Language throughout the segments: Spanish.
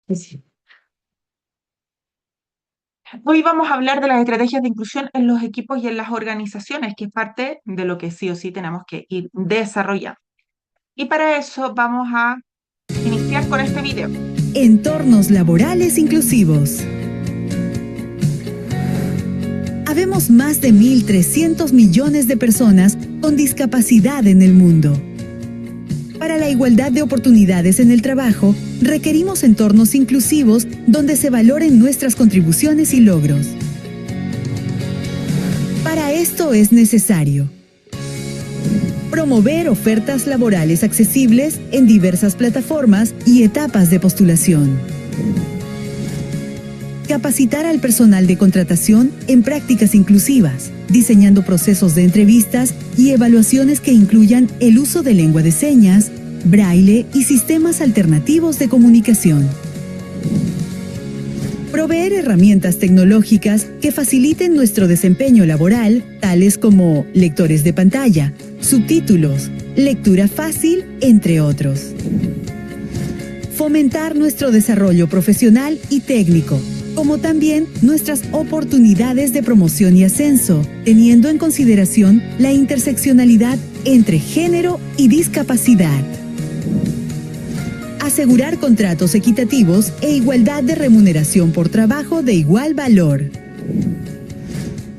Sí. Hoy vamos a hablar de las estrategias de inclusión en los equipos y en las organizaciones, que es parte de lo que sí o sí tenemos que ir desarrollando. Y para eso vamos a iniciar con este video. Entornos laborales inclusivos. Habemos más de 1.300 millones de personas con discapacidad en el mundo. Para la igualdad de oportunidades en el trabajo, requerimos entornos inclusivos donde se valoren nuestras contribuciones y logros. Para esto es necesario promover ofertas laborales accesibles en diversas plataformas y etapas de postulación. Capacitar al personal de contratación en prácticas inclusivas, diseñando procesos de entrevistas y evaluaciones que incluyan el uso de lengua de señas, braille y sistemas alternativos de comunicación. Proveer herramientas tecnológicas que faciliten nuestro desempeño laboral, tales como lectores de pantalla, subtítulos, lectura fácil, entre otros. Fomentar nuestro desarrollo profesional y técnico, como también nuestras oportunidades de promoción y ascenso, teniendo en consideración la interseccionalidad entre género y discapacidad. Asegurar contratos equitativos e igualdad de remuneración por trabajo de igual valor.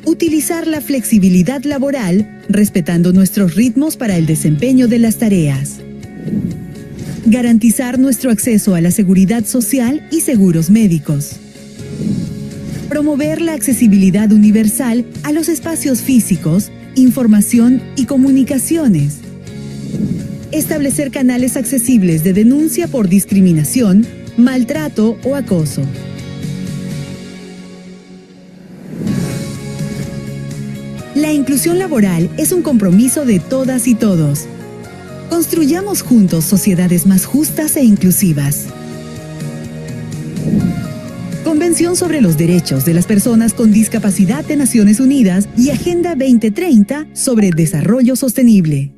Utilizar la flexibilidad laboral, respetando nuestros ritmos para el desempeño de las tareas. Garantizar nuestro acceso a la seguridad social y seguros médicos. Promover la accesibilidad universal a los espacios físicos, información y comunicaciones. Establecer canales accesibles de denuncia por discriminación, maltrato o acoso. La inclusión laboral es un compromiso de todas y todos. Construyamos juntos sociedades más justas e inclusivas. Convención sobre los Derechos de las Personas con Discapacidad de Naciones Unidas y Agenda 2030 sobre Desarrollo Sostenible.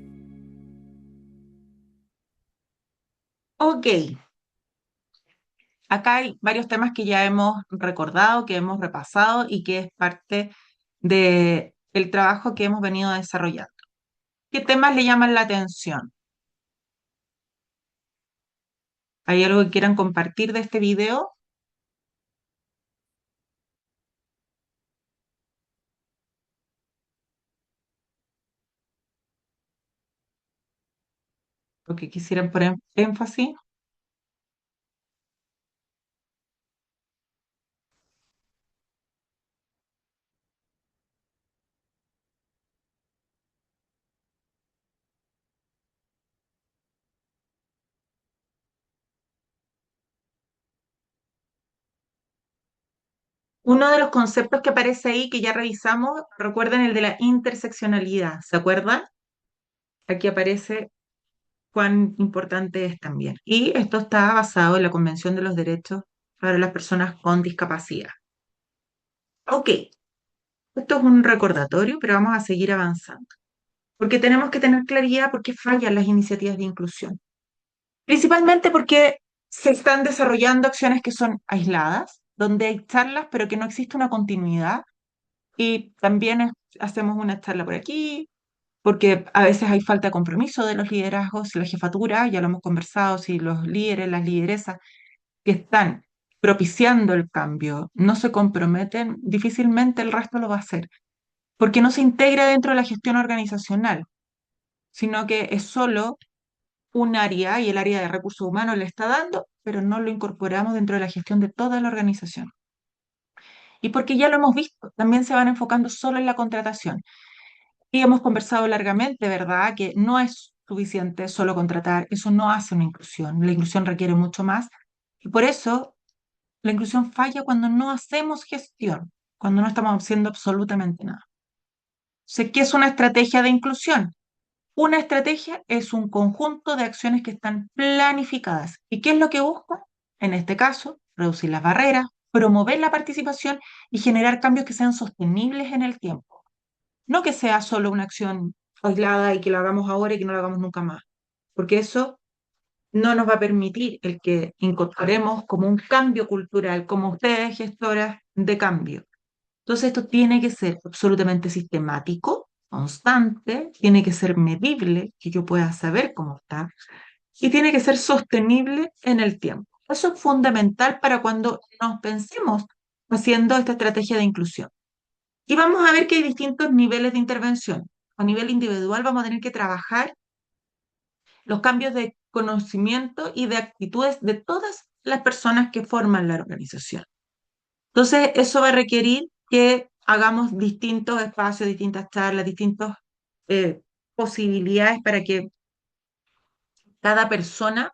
Ok, acá hay varios temas que ya hemos recordado, que hemos repasado y que es parte del trabajo que hemos venido desarrollando. ¿Qué temas le llaman la atención? ¿Hay algo que quieran compartir de este video? ¿O que quisieran poner énfasis? Uno de los conceptos que aparece ahí, que ya revisamos, recuerden el de la interseccionalidad, ¿se acuerdan? Aquí aparece cuán importante es también. Y esto está basado en la Convención de los Derechos para las Personas con Discapacidad. Ok, esto es un recordatorio, pero vamos a seguir avanzando, porque tenemos que tener claridad por qué fallan las iniciativas de inclusión. Principalmente porque se están desarrollando acciones que son aisladas, donde hay charlas, pero que no existe una continuidad. Y también hacemos una charla por aquí, porque a veces hay falta de compromiso de los liderazgos, la jefatura, ya lo hemos conversado, si los líderes, las lideresas que están propiciando el cambio no se comprometen, difícilmente el resto lo va a hacer, porque no se integra dentro de la gestión organizacional, sino que es solo un área y el área de recursos humanos le está dando, pero no lo incorporamos dentro de la gestión de toda la organización. Y porque ya lo hemos visto, también se van enfocando solo en la contratación. Y hemos conversado largamente, ¿verdad? Que no es suficiente solo contratar, eso no hace una inclusión. La inclusión requiere mucho más. Y por eso la inclusión falla cuando no hacemos gestión, cuando no estamos haciendo absolutamente nada. ¿Qué es una estrategia de inclusión? Una estrategia es un conjunto de acciones que están planificadas. ¿Y qué es lo que busca? En este caso, reducir las barreras, promover la participación y generar cambios que sean sostenibles en el tiempo. No que sea solo una acción aislada y que lo hagamos ahora y que no lo hagamos nunca más, porque eso no nos va a permitir el que incorporemos como un cambio cultural, como ustedes, gestoras de cambio. Entonces, esto tiene que ser absolutamente sistemático, constante, tiene que ser medible, que yo pueda saber cómo está, y tiene que ser sostenible en el tiempo. Eso es fundamental para cuando nos pensemos haciendo esta estrategia de inclusión. Y vamos a ver que hay distintos niveles de intervención. A nivel individual vamos a tener que trabajar los cambios de conocimiento y de actitudes de todas las personas que forman la organización. Entonces, eso va a requerir que hagamos distintos espacios, distintas charlas, distintas eh, posibilidades para que cada persona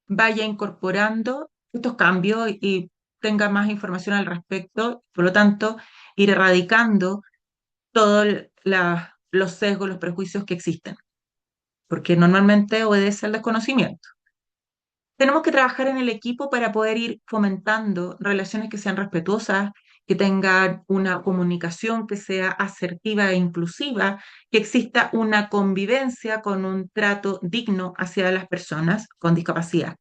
vaya incorporando estos cambios y tenga más información al respecto, por lo tanto, ir erradicando todos los sesgos, los prejuicios que existen, porque normalmente obedece al desconocimiento. Tenemos que trabajar en el equipo para poder ir fomentando relaciones que sean respetuosas, que tengan una comunicación que sea asertiva e inclusiva, que exista una convivencia con un trato digno hacia las personas con discapacidad.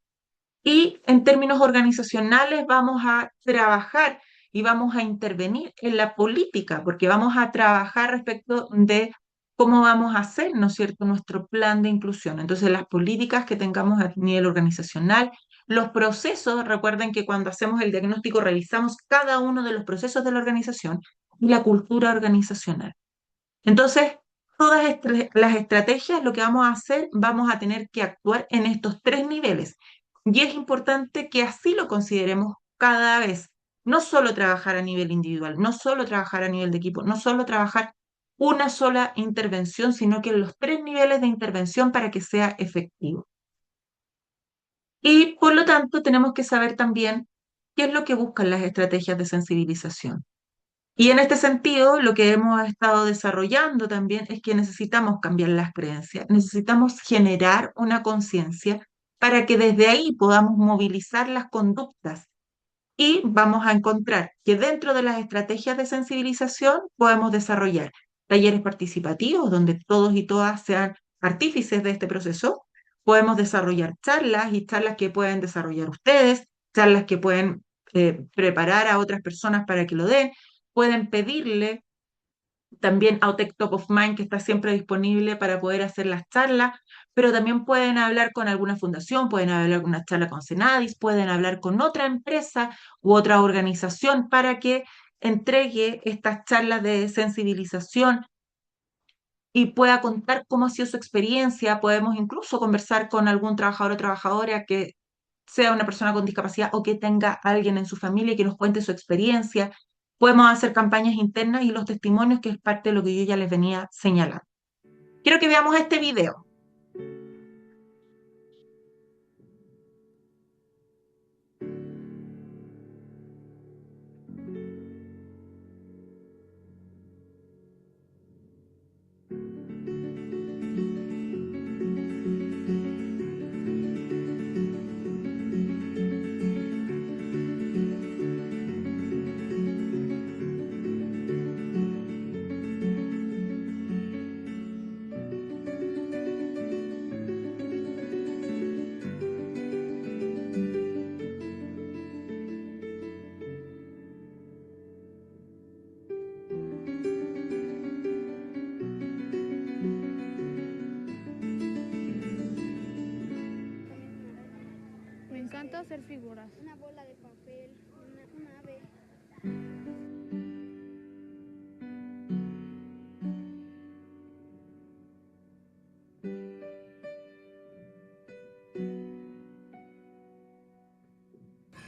Y en términos organizacionales vamos a trabajar y vamos a intervenir en la política, porque vamos a trabajar respecto de cómo vamos a hacer, ¿no es cierto?, nuestro plan de inclusión. Entonces, las políticas que tengamos a nivel organizacional, los procesos, recuerden que cuando hacemos el diagnóstico revisamos cada uno de los procesos de la organización y la cultura organizacional. Entonces, todas las estrategias, lo que vamos a hacer, vamos a tener que actuar en estos tres niveles. Y es importante que así lo consideremos cada vez. No solo trabajar a nivel individual, no solo trabajar a nivel de equipo, no solo trabajar una sola intervención, sino que los tres niveles de intervención para que sea efectivo. Y por lo tanto, tenemos que saber también qué es lo que buscan las estrategias de sensibilización. Y en este sentido, lo que hemos estado desarrollando también es que necesitamos cambiar las creencias, necesitamos generar una conciencia para que desde ahí podamos movilizar las conductas y vamos a encontrar que dentro de las estrategias de sensibilización podemos desarrollar talleres participativos donde todos y todas sean artífices de este proceso, podemos desarrollar charlas y charlas que pueden desarrollar ustedes, charlas que pueden preparar a otras personas para que lo den, pueden pedirle también Autec Top of Mind, que está siempre disponible para poder hacer las charlas, pero también pueden hablar con alguna fundación, pueden hablar con una charla con Senadis, pueden hablar con otra empresa u otra organización para que entregue estas charlas de sensibilización y pueda contar cómo ha sido su experiencia. Podemos incluso conversar con algún trabajador o trabajadora que sea una persona con discapacidad o que tenga alguien en su familia que nos cuente su experiencia. Podemos hacer campañas internas y los testimonios, que es parte de lo que yo ya les venía señalando. Quiero que veamos este video. Me encanta hacer figuras. Una bola de papel, una ave.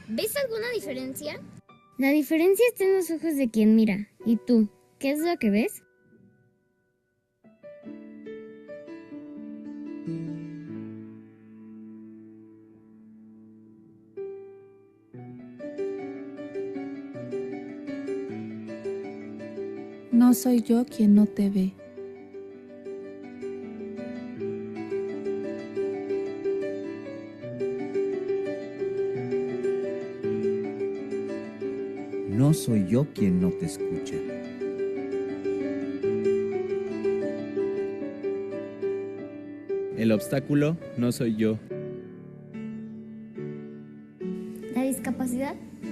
¿Ves alguna diferencia? La diferencia está en los ojos de quien mira. ¿Y tú? ¿Qué es lo que ves? No soy yo quien no te ve. No soy yo quien no te escucha. El obstáculo no soy yo.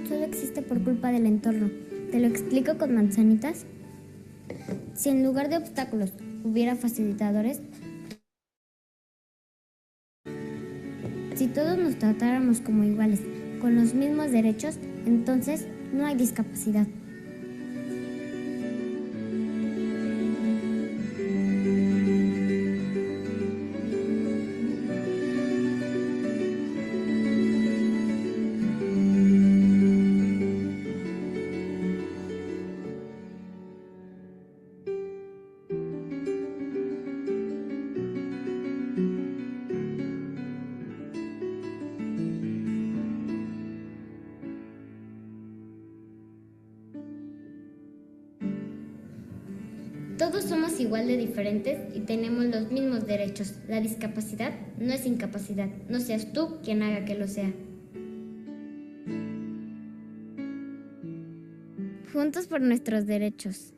solo existe por culpa del entorno. ¿Te lo explico con manzanitas? Si en lugar de obstáculos hubiera facilitadores, si todos nos tratáramos como iguales, con los mismos derechos, entonces no hay discapacidad. Todos somos igual de diferentes y tenemos los mismos derechos. La discapacidad no es incapacidad. No seas tú quien haga que lo sea. Juntos por nuestros derechos.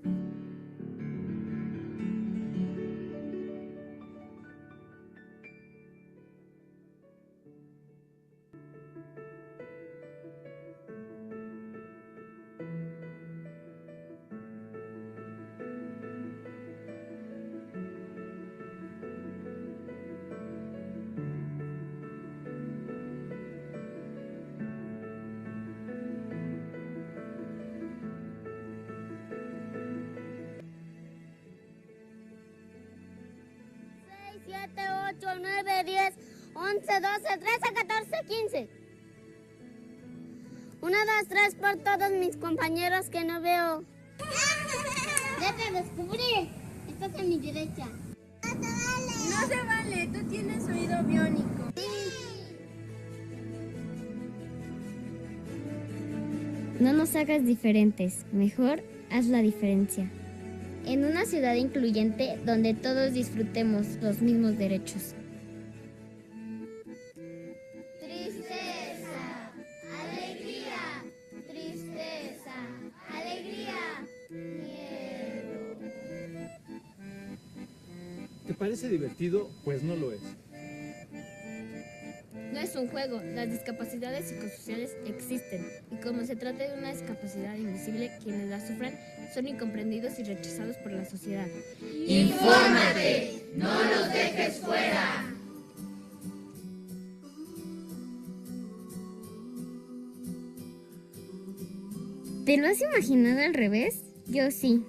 Siete, 8, 9, 10, 11, 12, 13, 14, 15. 1, 2, 3 por todos mis compañeros que no veo. Ya te descubrí. Estás a mi derecha. No se vale, tú tienes oído biónico. No nos hagas diferentes, mejor haz la diferencia. En una ciudad incluyente donde todos disfrutemos los mismos derechos. Tristeza, alegría, tristeza, alegría, miedo. ¿Te parece divertido? Pues no lo es. No es un juego, las discapacidades psicosociales existen y como se trata de una discapacidad invisible, quienes la sufran son incomprendidos y rechazados por la sociedad. ¡Infórmate! ¡No los dejes fuera! ¿Te lo has imaginado al revés? Yo sí.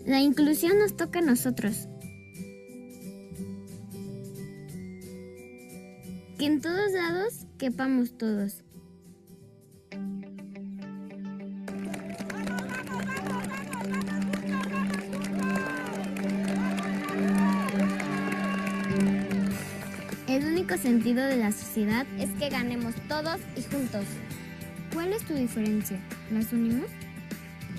La inclusión nos toca a nosotros. Que en todos lados quepamos todos. El único sentido de la sociedad es que ganemos todos y juntos. ¿Cuál es tu diferencia? ¿Las unimos?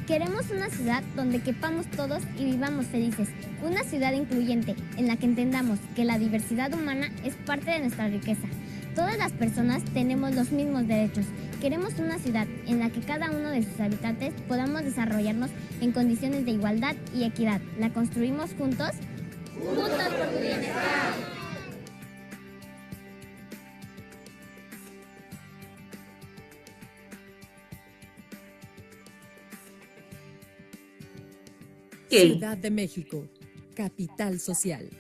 Queremos una ciudad donde quepamos todos y vivamos felices. Una ciudad incluyente en la que entendamos que la diversidad humana es parte de nuestra riqueza. Todas las personas tenemos los mismos derechos. Queremos una ciudad en la que cada uno de sus habitantes podamos desarrollarnos en condiciones de igualdad y equidad. ¿La construimos juntos? ¡Juntos por tu bienestar! Ciudad de México, capital social.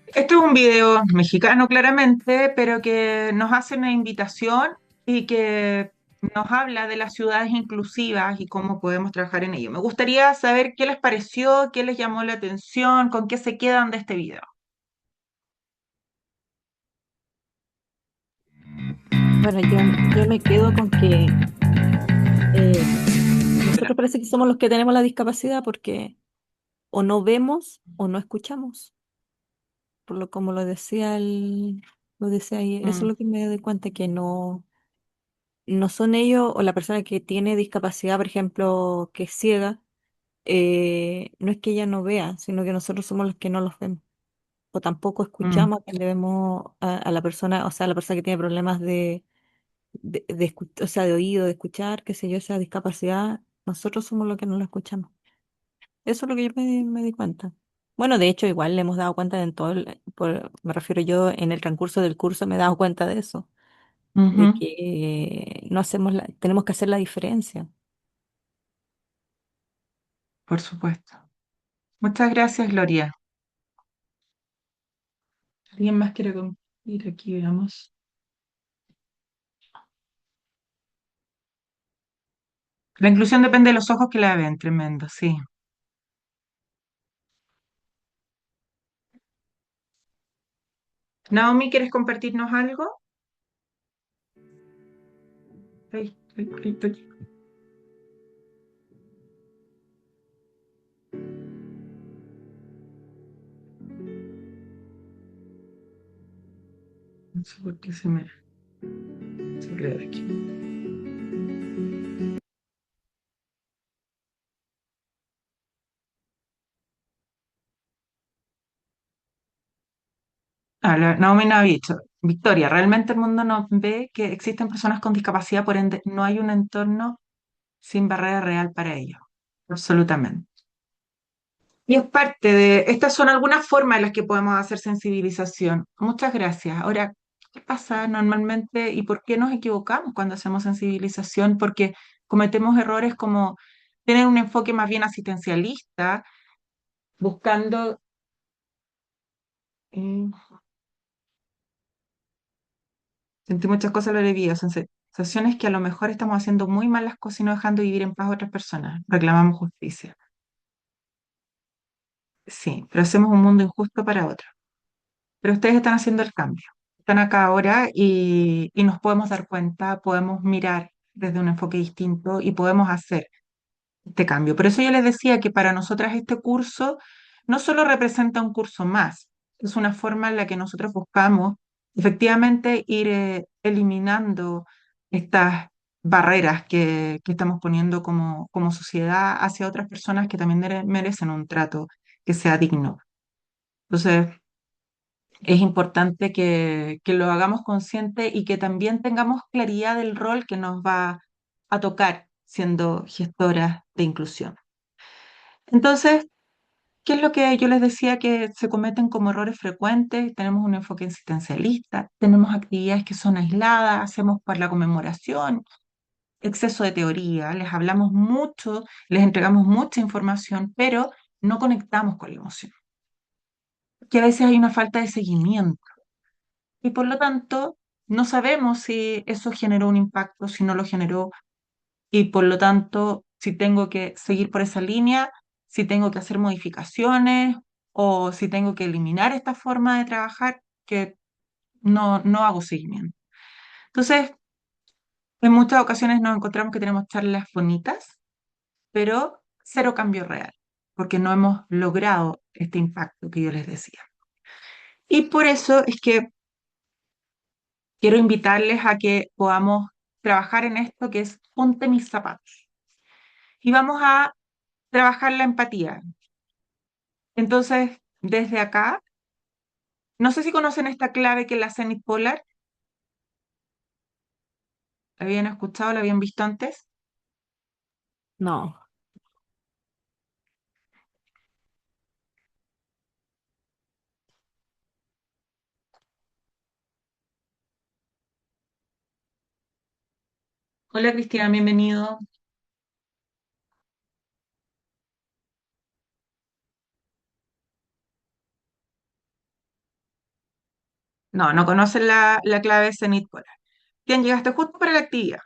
Este es un video mexicano claramente, pero que nos hace una invitación y que nos habla de las ciudades inclusivas y cómo podemos trabajar en ello. Me gustaría saber qué les pareció, qué les llamó la atención, con qué se quedan de este video. Bueno, yo me quedo con que nosotros parece que somos los que tenemos la discapacidad porque o no vemos o no escuchamos. Como lo decía ahí, eso es lo que me doy cuenta, que no son ellos o la persona que tiene discapacidad, por ejemplo, que es ciega, no es que ella no vea, sino que nosotros somos los que no los vemos. o tampoco Mm, escuchamos, atendemos a la persona, o sea, a la persona que tiene problemas o sea, de oído, de escuchar, qué sé yo, esa discapacidad, nosotros somos los que no lo escuchamos. Eso es lo que yo me di cuenta. Bueno, de hecho, igual le hemos dado cuenta en todo me refiero yo, en el transcurso del curso me he dado cuenta de eso, de ujú, que no hacemos tenemos que hacer la diferencia. por supuesto. Muchas gracias, Gloria. ¿Alguien más quiere compartir? Aquí veamos. La inclusión depende de los ojos que la ven, tremendo, sí. Naomi, ¿quieres compartirnos algo? Ay, ay, ay, ay. No sé por qué se quedó aquí. Naomi nos ha dicho, Victoria, realmente el mundo no ve que existen personas con discapacidad, por ende, no hay un entorno sin barrera real para ellos. Absolutamente. Y es parte de, estas son algunas formas en las que podemos hacer sensibilización. Muchas gracias. Ahora, ¿qué pasa normalmente y por qué nos equivocamos cuando hacemos sensibilización? Porque cometemos errores como tener un enfoque más bien asistencialista, buscando eh, sentí muchas cosas lo debido, sensaciones que a lo mejor estamos haciendo muy mal las cosas y no dejando vivir en paz a otras personas. Reclamamos justicia. Sí, pero hacemos un mundo injusto para otros. Pero ustedes están haciendo el cambio. Están acá ahora y nos podemos dar cuenta, podemos mirar desde un enfoque distinto y podemos hacer este cambio. Por eso yo les decía que para nosotras este curso no solo representa un curso más, es una forma en la que nosotros buscamos efectivamente ir eliminando estas barreras que estamos poniendo como sociedad hacia otras personas que también merecen un trato que sea digno. Entonces, es importante que lo hagamos consciente y que también tengamos claridad del rol que nos va a tocar siendo gestoras de inclusión. Entonces, ¿qué es lo que yo les decía que se cometen como errores frecuentes? Tenemos un enfoque existencialista, tenemos actividades que son aisladas, hacemos por la conmemoración, exceso de teoría, les hablamos mucho, les entregamos mucha información, pero no conectamos con la emoción, que a veces hay una falta de seguimiento y por lo tanto no sabemos si eso generó un impacto, si no lo generó, y por lo tanto, si tengo que seguir por esa línea, si tengo que hacer modificaciones o si tengo que eliminar esta forma de trabajar que no hago seguimiento. Entonces, en muchas ocasiones nos encontramos que tenemos charlas bonitas, pero cero cambio real, porque no hemos logrado este impacto que yo les decía. Y por eso es que quiero invitarles a que podamos trabajar en esto que es ponte mis zapatos. Y vamos a trabajar la empatía. Entonces, desde acá, no sé si conocen esta clave que es la Zenith Polar. ¿La habían escuchado? ¿La habían visto antes? No, Hola Cristina, bienvenido. No, no conocen la clave Zenith Polar. Bien, llegaste justo para la actividad.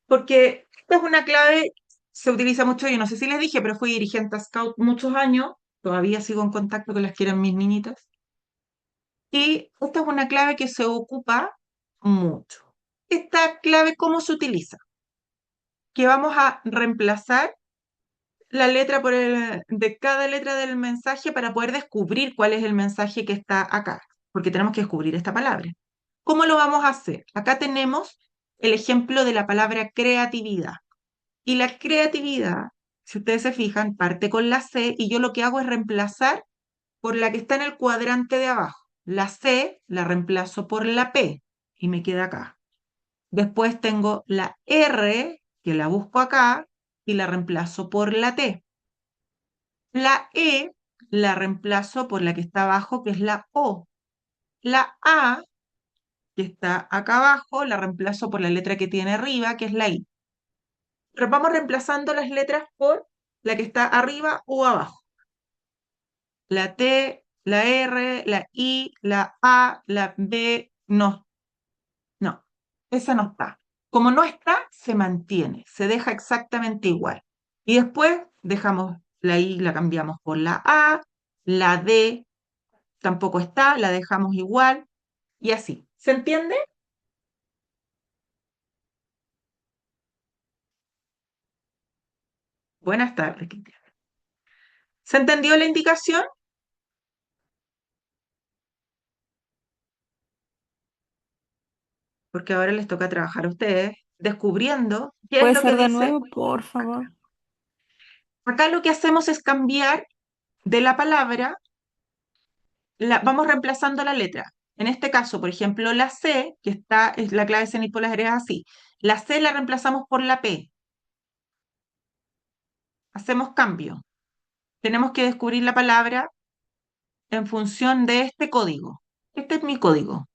Porque esta es una clave, se utiliza mucho, yo no sé si les dije, pero fui dirigente a Scout muchos años, todavía sigo en contacto con las que eran mis niñitas. Y esta es una clave que se ocupa mucho. Esta clave, ¿cómo se utiliza? Que vamos a reemplazar la letra de cada letra del mensaje para poder descubrir cuál es el mensaje que está acá, porque tenemos que descubrir esta palabra. ¿Cómo lo vamos a hacer? Acá tenemos el ejemplo de la palabra creatividad. Y la creatividad si ustedes se fijan, parte con la C y yo lo que hago es reemplazar por la que está en el cuadrante de abajo. La C la reemplazo por la P y me queda acá. Después tengo la R, que la busco acá y la reemplazo por la T. La E la reemplazo por la que está abajo, que es la O. La A, que está acá abajo, la reemplazo por la letra que tiene arriba, que es la I. Vamos reemplazando las letras por la que está arriba o abajo. La T, la R, la I, la A, la B, no, no, esa no está. Como no está, se mantiene, se deja exactamente igual. Y después dejamos la I, la cambiamos por la A, la D tampoco está, la dejamos igual y así. ¿Se entiende? Buenas tardes, Cristian. ¿Se entendió la indicación? Porque ahora les toca trabajar a ustedes descubriendo qué es ¿Puede lo que ser de dice. nuevo, por favor? Acá lo que hacemos es cambiar de la palabra, vamos reemplazando la letra. En este caso, por ejemplo, la C, que está, es la clave semipolar es así. La C la reemplazamos por la P. Hacemos cambio. Tenemos que descubrir la palabra en función de este código. Este es mi código.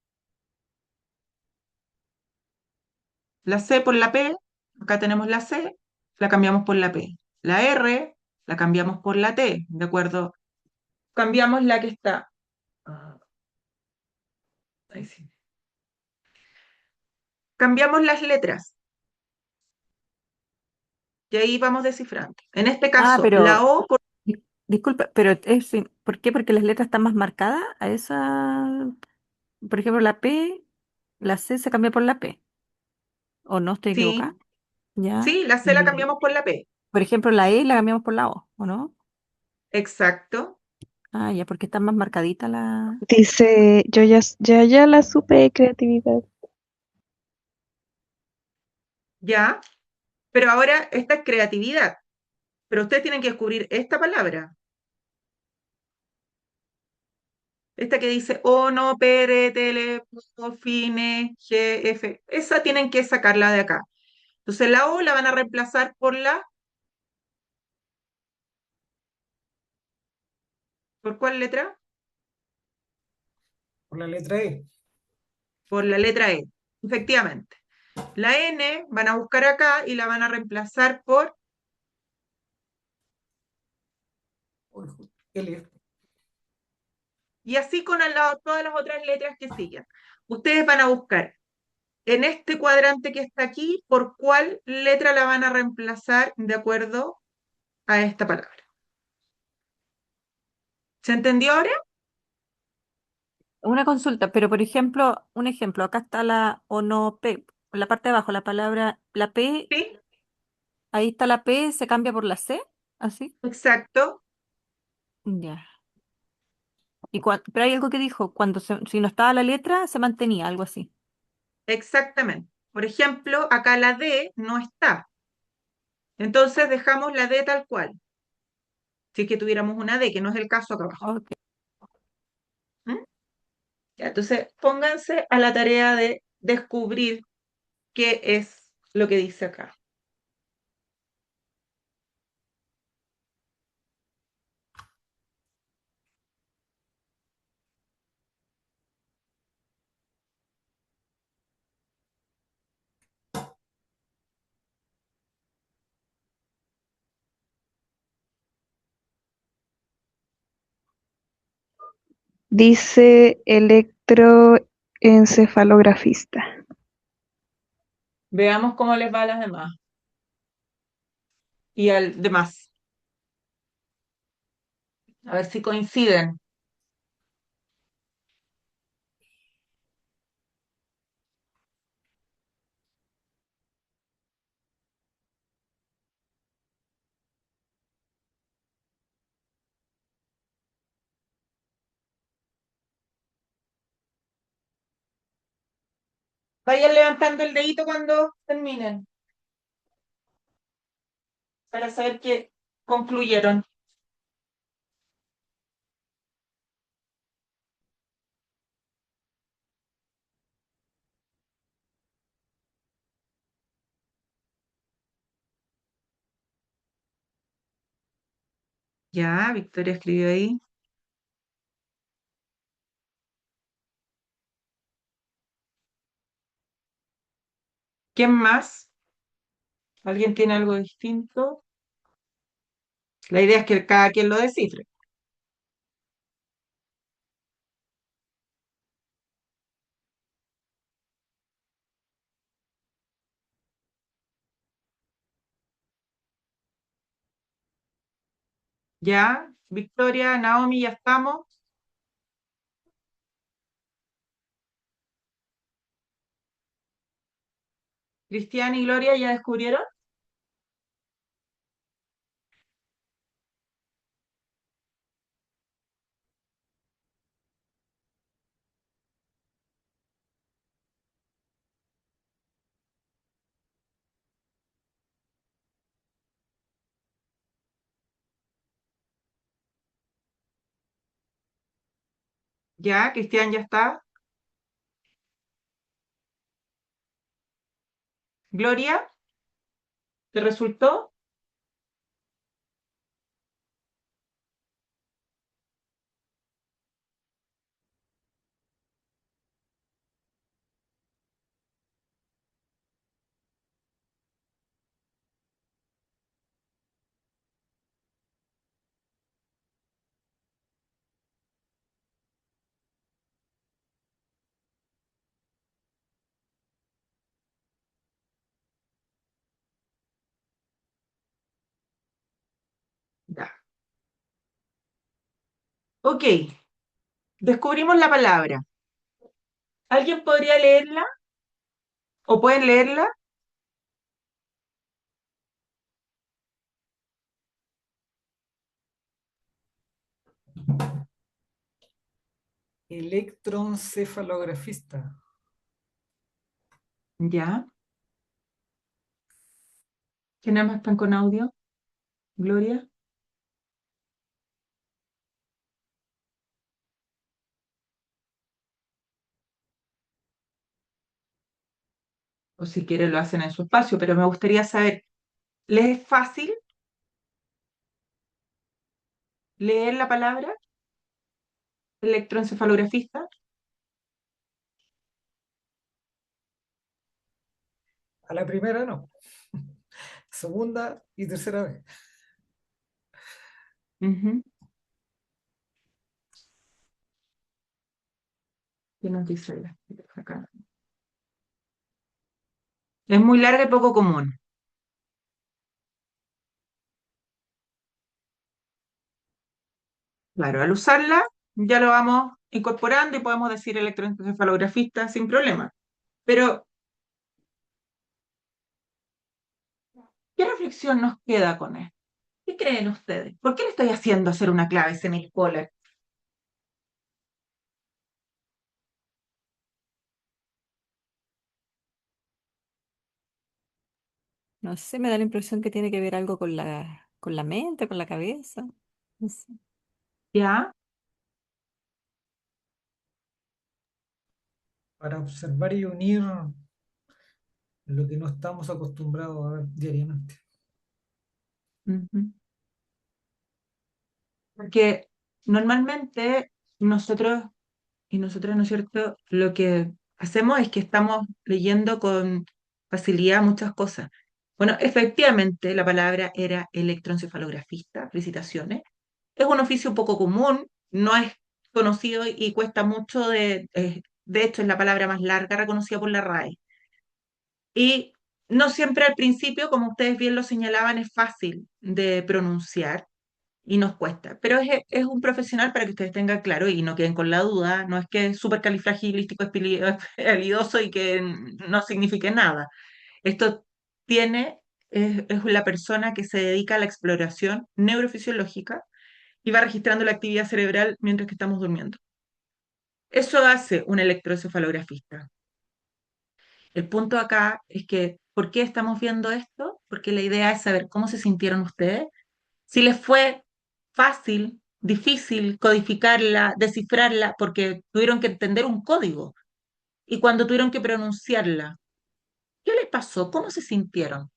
La C por la P, acá tenemos la C, la cambiamos por la P. La R, la cambiamos por la T, ¿de acuerdo? Cambiamos la que está. Ah, ahí sí. Cambiamos las letras y ahí vamos descifrando. En este Ah, caso, la pero, O por disculpa, pero ¿por qué? Porque las letras están más marcadas a esa, por ejemplo, la P, la C se cambia por la P, ¿o no estoy sí, equivocada? ¿Ya? sí, la C la Y, cambiamos por la P. por ejemplo, la E la cambiamos por la O, ¿o no? Exacto. Ah, ya, porque está más marcadita la... Dice, yo ya la supe de creatividad. Ya. Pero ahora esta es creatividad. Pero ustedes tienen que descubrir esta palabra. Esta que dice ono, pere, tele, fine, gf. Esa tienen que sacarla de acá. Entonces la O la van a reemplazar por ¿por cuál letra? Por la letra E. Por la letra E. Efectivamente. La N van a buscar acá y la van a reemplazar por, L. y así con todas las otras letras que siguen. Ustedes van a buscar en este cuadrante que está aquí, por cuál letra la van a reemplazar de acuerdo a esta palabra. ¿Se entendió ahora? Una consulta, pero por ejemplo, un ejemplo, acá está la P, en la parte de abajo, la palabra, la P, Sí, ahí está la P, se cambia por la C, así. exacto, Ya. Pero hay algo que dijo, si no estaba la letra, se mantenía, algo así. exactamente. Por ejemplo, acá la D no está. Entonces dejamos la D tal cual. Si es que tuviéramos una D, que no es el caso acá abajo. Ok. ¿Mm? Ya, entonces, pónganse a la tarea de descubrir qué es lo que dice acá. Dice electroencefalografista. Veamos cómo les va a las demás y al demás. A ver si coinciden. Vayan levantando el dedito cuando terminen, para saber que concluyeron? Ya, Victoria escribió ahí. ¿Quién más? ¿Alguien tiene algo distinto? La idea es que cada quien lo descifre. Ya, Victoria, Naomi, ya estamos. Cristian y Gloria, ¿ya descubrieron? Ya, Cristian ya está. Gloria, ¿te resultó? Ya. Ok, descubrimos la palabra. ¿Alguien podría leerla? ¿O pueden leerla? Electroencefalografista. Ya. ¿Quiénes más están con audio? Gloria. O si quieren lo hacen en su espacio, pero me gustaría saber, ¿les es fácil leer la palabra electroencefalografista? A la primera no. Segunda y tercera vez. Ujú. ¿Qué nos dice acá? Es muy larga y poco común. Claro, al usarla ya lo vamos incorporando y podemos decir electroencefalografista sin problema. Pero, ¿qué reflexión nos queda con esto? ¿Qué creen ustedes? ¿Por qué le estoy haciendo hacer una clave semiescolar? No sé, me da la impresión que tiene que ver algo con la mente, con la cabeza. No sé. ¿Ya? Para observar y unir lo que no estamos acostumbrados a ver diariamente. Ujú. Porque normalmente nosotros y nosotros, ¿no es cierto? Lo que hacemos es que estamos leyendo con facilidad muchas cosas. Bueno, efectivamente, la palabra era electroencefalografista, felicitaciones. Es un oficio poco común, no es conocido y cuesta mucho de hecho, es la palabra más larga reconocida por la RAE. Y no siempre al principio, como ustedes bien lo señalaban, es fácil de pronunciar y nos cuesta. Pero es un profesional para que ustedes tengan claro y no queden con la duda, no es que es supercalifragilístico espilidoso y que no signifique nada. Esto es la persona que se dedica a la exploración neurofisiológica y va registrando la actividad cerebral mientras que estamos durmiendo. Eso hace un electroencefalografista. El punto acá es que, ¿por qué estamos viendo esto? Porque la idea es saber cómo se sintieron ustedes Si les fue fácil, difícil codificarla, descifrarla, porque tuvieron que entender un código. Y cuando tuvieron que pronunciarla, ¿qué les pasó? ¿Cómo se sintieron?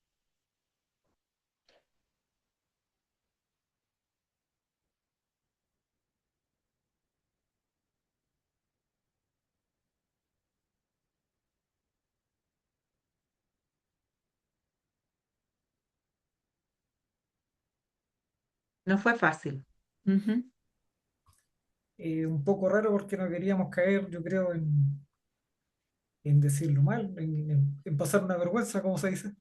No fue fácil. Ujú. Un poco raro porque no queríamos caer, yo creo, en decirlo mal, en pasar una vergüenza, como se dice.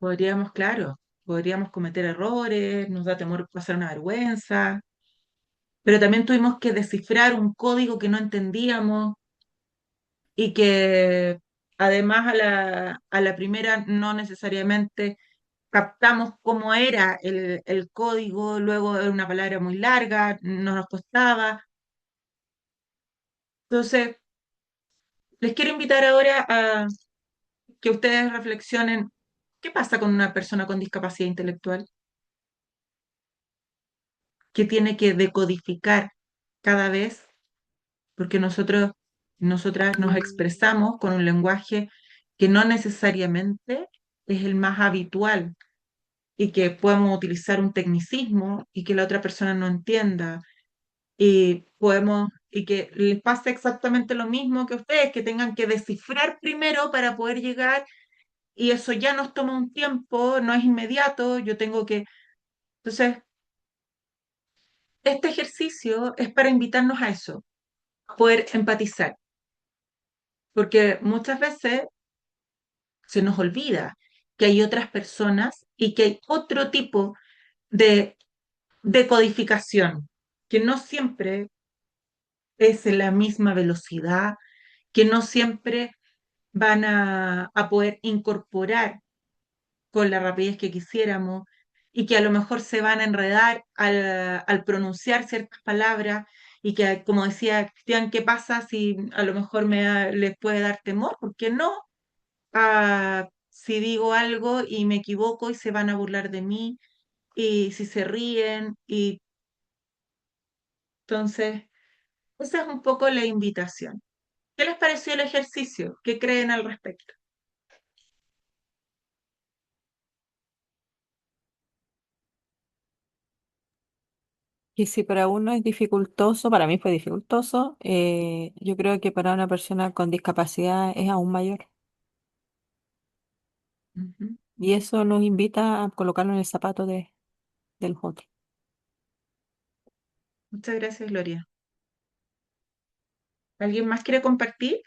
Podríamos, claro, podríamos cometer errores, nos da temor pasar una vergüenza, pero también tuvimos que descifrar un código que no entendíamos y que además a la primera no necesariamente captamos cómo era el código, luego era una palabra muy larga, no nos costaba. Entonces, les quiero invitar ahora a que ustedes reflexionen, ¿qué pasa con una persona con discapacidad intelectual que tiene que decodificar cada vez? Porque nosotras nos expresamos con un lenguaje que no necesariamente es el más habitual y que podemos utilizar un tecnicismo y que la otra persona no entienda y que les pase exactamente lo mismo que a ustedes, que tengan que descifrar primero para poder llegar y eso ya nos toma un tiempo, no es inmediato, yo tengo que... Entonces, este ejercicio es para invitarnos a eso, a poder empatizar, porque muchas veces se nos olvida que hay otras personas y que hay otro tipo de decodificación, que no siempre es en la misma velocidad, que no siempre van a poder incorporar con la rapidez que quisiéramos y que a lo mejor se van a enredar al pronunciar ciertas palabras y que, como decía Cristian, ¿qué pasa si a lo mejor les puede dar temor? ¿Por qué no? Si digo algo y me equivoco y se van a burlar de mí y si se ríen y entonces esa es un poco la invitación. ¿Qué les pareció el ejercicio? ¿Qué creen al respecto? Y si para uno es dificultoso, para mí fue dificultoso, yo creo que para una persona con discapacidad es aún mayor. Ujú. Y eso nos invita a colocarlo en el zapato del otro. Muchas gracias, Gloria. ¿Alguien más quiere compartir?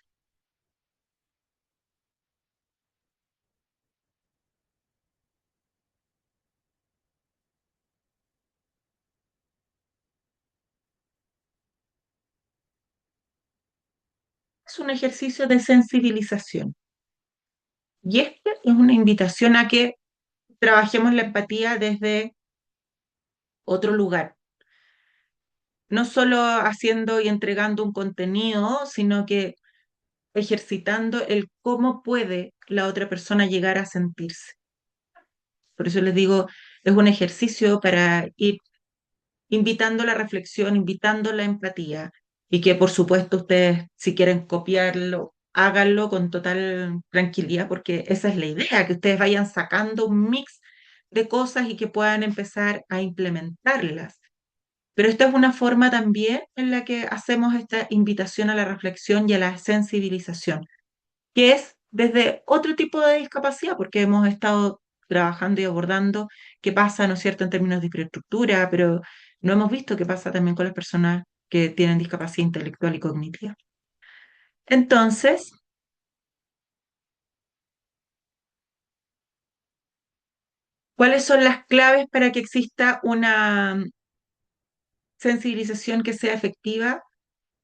Es un ejercicio de sensibilización. Y este es una invitación a que trabajemos la empatía desde otro lugar. No solo haciendo y entregando un contenido, sino que ejercitando el cómo puede la otra persona llegar a sentirse. Por eso les digo, es un ejercicio para ir invitando la reflexión, invitando la empatía y que por supuesto ustedes si quieren copiarlo, háganlo con total tranquilidad porque esa es la idea, que ustedes vayan sacando un mix de cosas y que puedan empezar a implementarlas. Pero esta es una forma también en la que hacemos esta invitación a la reflexión y a la sensibilización, que es desde otro tipo de discapacidad, porque hemos estado trabajando y abordando qué pasa, ¿no es cierto?, en términos de infraestructura, pero no hemos visto qué pasa también con las personas que tienen discapacidad intelectual y cognitiva. Entonces, ¿cuáles son las claves para que exista una sensibilización que sea efectiva?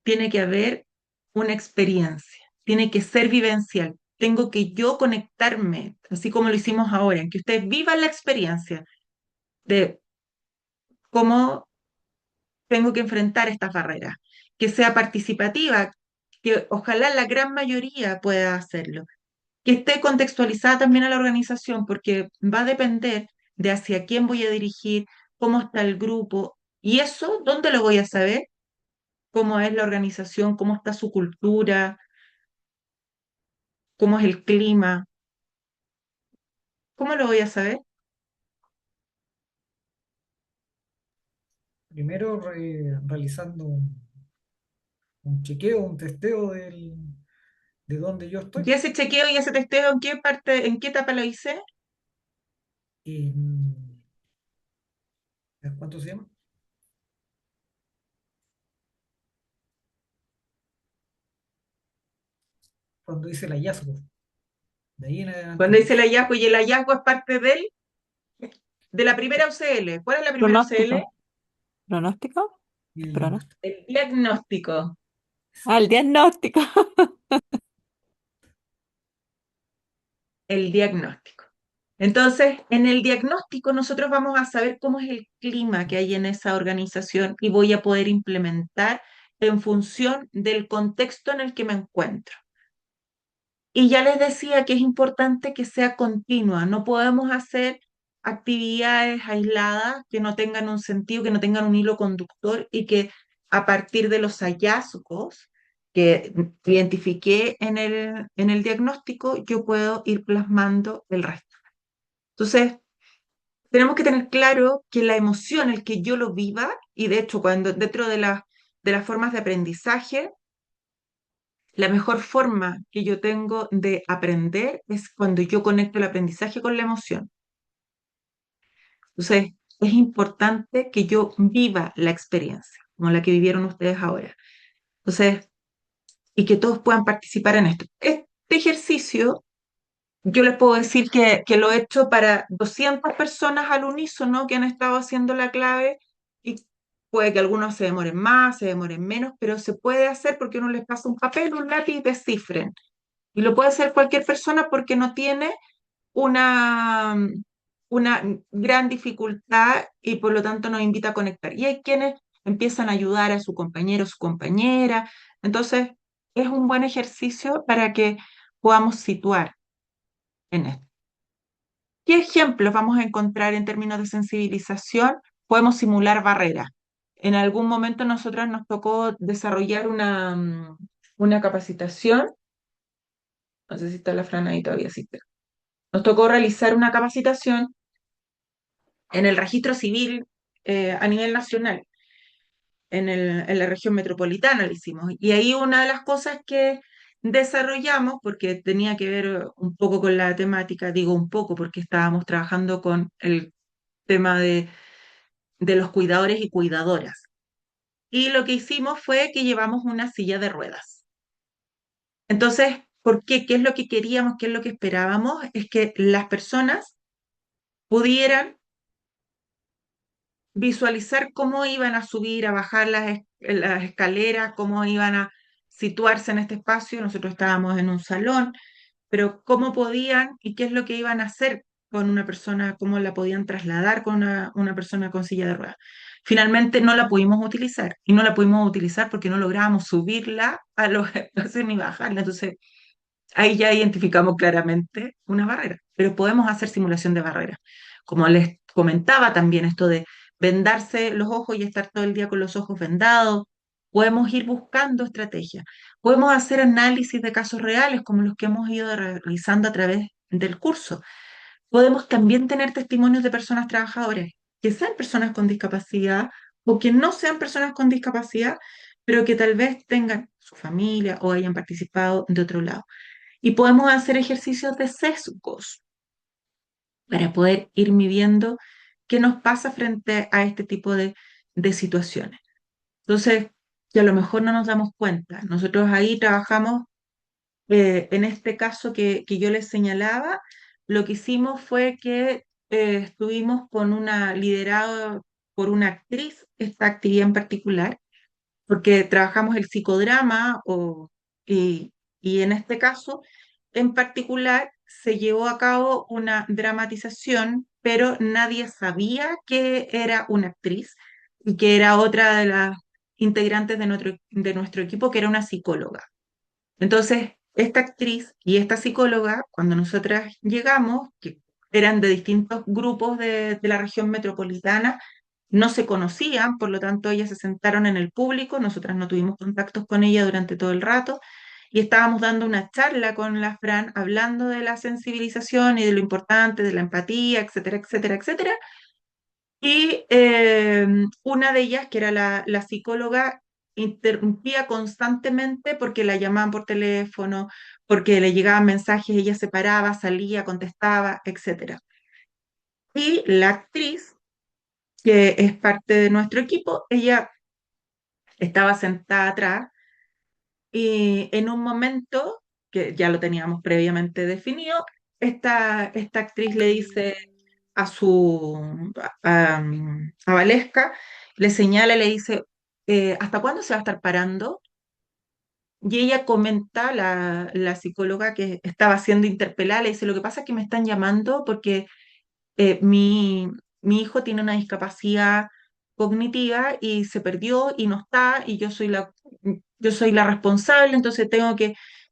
Tiene que haber una experiencia, tiene que ser vivencial. Tengo que yo conectarme, así como lo hicimos ahora, en que ustedes vivan la experiencia de cómo tengo que enfrentar estas barreras, que sea participativa, que ojalá la gran mayoría pueda hacerlo, que esté contextualizada también a la organización, porque va a depender de hacia quién voy a dirigir, cómo está el grupo. Y eso, ¿dónde lo voy a saber? ¿Cómo es la organización? ¿Cómo está su cultura? ¿Cómo es el clima? ¿Cómo lo voy a saber? Primero realizando un chequeo, un testeo de dónde yo estoy. ¿Y ese chequeo y ese testeo en qué parte, en qué etapa lo hice? En- ¿Cuánto se llama? Cuando hice el hallazgo. De ahí en adelante Cuando lo hice el hice. hallazgo y el hallazgo es parte de la primera UCL. ¿Cuál es la primera UCL? Pronóstico. ¿Pronóstico? Y el Pronóstico. diagnóstico. El diagnóstico. Ah, el diagnóstico. El diagnóstico. Entonces, en el diagnóstico nosotros vamos a saber cómo es el clima que hay en esa organización y voy a poder implementar en función del contexto en el que me encuentro. Y ya les decía que es importante que sea continua. No podemos hacer actividades aisladas que no tengan un sentido, que no tengan un hilo conductor y que a partir de los hallazgos que identifiqué en el diagnóstico, yo puedo ir plasmando el resto. Entonces, tenemos que tener claro que la emoción, el que yo lo viva, y de hecho, cuando dentro de las formas de aprendizaje, la mejor forma que yo tengo de aprender es cuando yo conecto el aprendizaje con la emoción. Entonces, es importante que yo viva la experiencia, como la que vivieron ustedes ahora. Entonces, y que todos puedan participar en esto. Este ejercicio, yo les puedo decir que lo he hecho para 200 personas al unísono que han estado haciendo la clave y puede que algunos se demoren más, se demoren menos, pero se puede hacer porque uno les pasa un papel, un lápiz y descifren. Y lo puede hacer cualquier persona porque no tiene una, una gran dificultad y por lo tanto nos invita a conectar. Y hay quienes empiezan a ayudar a su compañero, su compañera. Entonces, es un buen ejercicio para que podamos situar en esto. ¿Qué ejemplos vamos a encontrar en términos de sensibilización? Podemos simular barreras. En algún momento nosotros nos tocó desarrollar una capacitación, no sé si está la Fran ahí todavía, sí, pero nos tocó realizar una capacitación en el registro civil a nivel nacional, en la región metropolitana lo hicimos. Y ahí una de las cosas que desarrollamos, porque tenía que ver un poco con la temática, digo un poco porque estábamos trabajando con el tema de los cuidadores y cuidadoras. Y lo que hicimos fue que llevamos una silla de ruedas. Entonces, ¿por qué? ¿Qué es lo que queríamos? ¿Qué es lo que esperábamos? Es que las personas pudieran visualizar cómo iban a subir, a bajar las escaleras, cómo iban a situarse en este espacio. Nosotros estábamos en un salón, pero cómo podían y qué es lo que iban a hacer con una persona, cómo la podían trasladar con una persona con silla de ruedas. Finalmente no la pudimos utilizar y no la pudimos utilizar porque no lográbamos subirla a los espacios ni bajarla. Entonces, ahí ya identificamos claramente una barrera, pero podemos hacer simulación de barreras. Como les comentaba también, esto de vendarse los ojos y estar todo el día con los ojos vendados, podemos ir buscando estrategias. Podemos hacer análisis de casos reales como los que hemos ido realizando a través del curso. Podemos también tener testimonios de personas trabajadoras, que sean personas con discapacidad o que no sean personas con discapacidad, pero que tal vez tengan su familia o hayan participado de otro lado. Y podemos hacer ejercicios de sesgos para poder ir midiendo qué nos pasa frente a este tipo de situaciones. Entonces, que a lo mejor no nos damos cuenta. Nosotros ahí trabajamos, en este caso que yo les señalaba, lo que hicimos fue que estuvimos con una liderada por una actriz, esta actividad en particular, porque trabajamos el psicodrama y en este caso en particular se llevó a cabo una dramatización, pero nadie sabía que era una actriz y que era otra de las integrantes de nuestro equipo, que era una psicóloga. Entonces, esta actriz y esta psicóloga, cuando nosotras llegamos, que eran de distintos grupos de la región metropolitana, no se conocían, por lo tanto ellas se sentaron en el público, nosotras no tuvimos contactos con ella durante todo el rato y estábamos dando una charla con la Fran hablando de la sensibilización y de lo importante, de la empatía, etcétera, etcétera, etcétera. Y una de ellas, que era la psicóloga, interrumpía constantemente porque la llamaban por teléfono, porque le llegaban mensajes, ella se paraba, salía, contestaba, etcétera. Y la actriz, que es parte de nuestro equipo, ella estaba sentada atrás y en un momento, que ya lo teníamos previamente definido, esta actriz le dice a a Valesca, le señala y le dice, ¿hasta cuándo se va a estar parando? Y ella comenta, la psicóloga que estaba siendo interpelada, le dice, lo que pasa es que me están llamando porque eh, mi, mi hijo tiene una discapacidad cognitiva y se perdió y no está y yo soy la responsable, entonces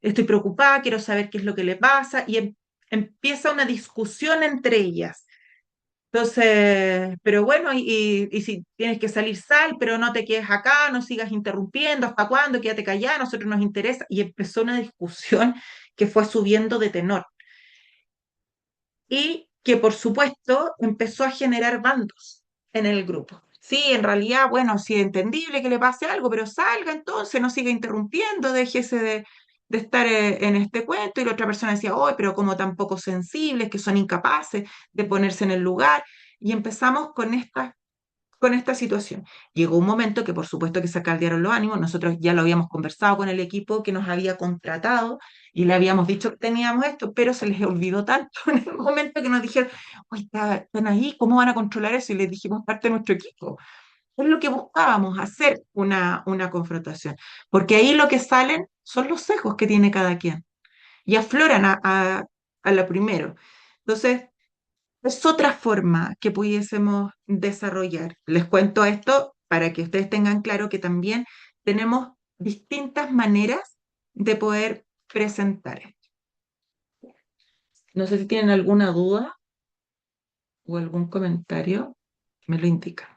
estoy preocupada, quiero saber qué es lo que le pasa y empieza una discusión entre ellas. Entonces, pero bueno, y si tienes que salir, sal, pero no te quedes acá, no sigas interrumpiendo, ¿hasta cuándo? Quédate callada, a nosotros nos interesa. Y empezó una discusión que fue subiendo de tenor y que por supuesto empezó a generar bandos en el grupo. Sí, en realidad, bueno, sí es entendible que le pase algo, pero salga entonces, no siga interrumpiendo, déjese de estar en este cuento. Y la otra persona decía, oh, pero como tan poco sensibles, que son incapaces de ponerse en el lugar. Y empezamos con esta situación. Llegó un momento que por supuesto que se caldearon los ánimos, nosotros ya lo habíamos conversado con el equipo que nos había contratado y le habíamos dicho que teníamos esto, pero se les olvidó tanto en el momento que nos dijeron, oye, están ahí, ¿cómo van a controlar eso? Y les dijimos parte de nuestro equipo. Es lo que buscábamos, hacer una confrontación, porque ahí lo que salen son los sesgos que tiene cada quien y afloran a lo primero. Entonces, es otra forma que pudiésemos desarrollar. Les cuento esto para que ustedes tengan claro que también tenemos distintas maneras de poder presentar esto. No sé si tienen alguna duda o algún comentario, me lo indican.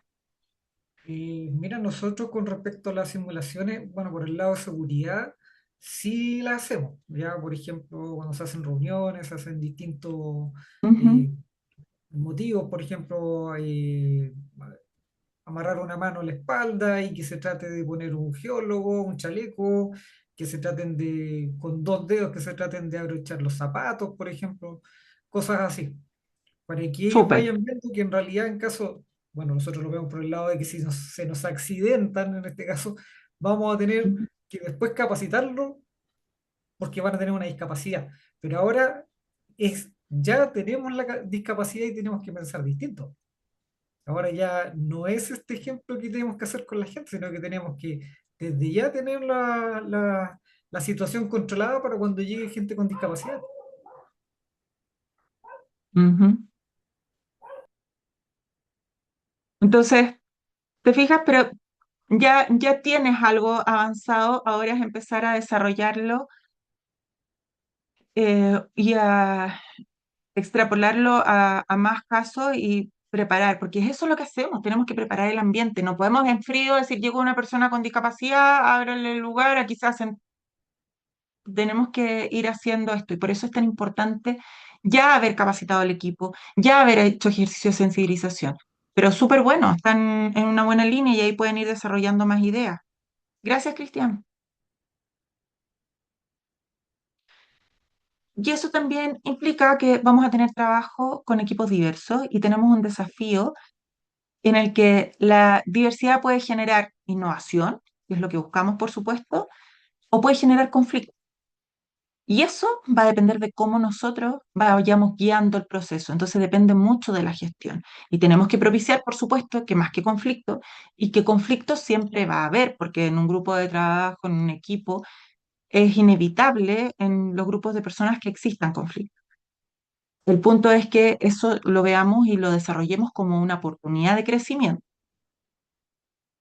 Mira, nosotros con respecto a las simulaciones, bueno, por el lado de seguridad, sí las hacemos. Ya, por ejemplo, cuando se hacen reuniones, se hacen distintos Ujú. eh, motivos, por ejemplo, amarrar una mano a la espalda y que se trate de poner un geólogo, un chaleco, que se traten de, con dos dedos, que se traten de abrochar los zapatos, por ejemplo, cosas así, para que ellos Súper. vayan viendo que en realidad en caso, bueno, nosotros lo vemos por el lado de que si se nos accidentan, en este caso, vamos a tener Ujú. que después capacitarlo porque van a tener una discapacidad. Pero ahora ya tenemos la discapacidad y tenemos que pensar distinto. Ahora ya no es este ejemplo que tenemos que hacer con la gente, sino que tenemos que desde ya tener la situación controlada para cuando llegue gente con discapacidad. Ujú. Entonces, te fijas, pero ya tienes algo avanzado, ahora es empezar a desarrollarlo y a extrapolarlo a más casos y preparar, porque es eso lo que hacemos, tenemos que preparar el ambiente, no podemos en frío decir, llegó una persona con discapacidad, ábrale el lugar, aquí se hacen, tenemos que ir haciendo esto y por eso es tan importante ya haber capacitado al equipo, ya haber hecho ejercicio de sensibilización, pero súper bueno, están en una buena línea y ahí pueden ir desarrollando más ideas. Gracias, Cristian. Y eso también implica que vamos a tener trabajo con equipos diversos y tenemos un desafío en el que la diversidad puede generar innovación, que es lo que buscamos, por supuesto, o puede generar conflicto. Y eso va a depender de cómo nosotros vayamos guiando el proceso. Entonces depende mucho de la gestión. Y tenemos que propiciar, por supuesto, que más que conflicto, y que conflicto siempre va a haber, porque en un grupo de trabajo, en un equipo, es inevitable en los grupos de personas que existan conflictos. El punto es que eso lo veamos y lo desarrollemos como una oportunidad de crecimiento.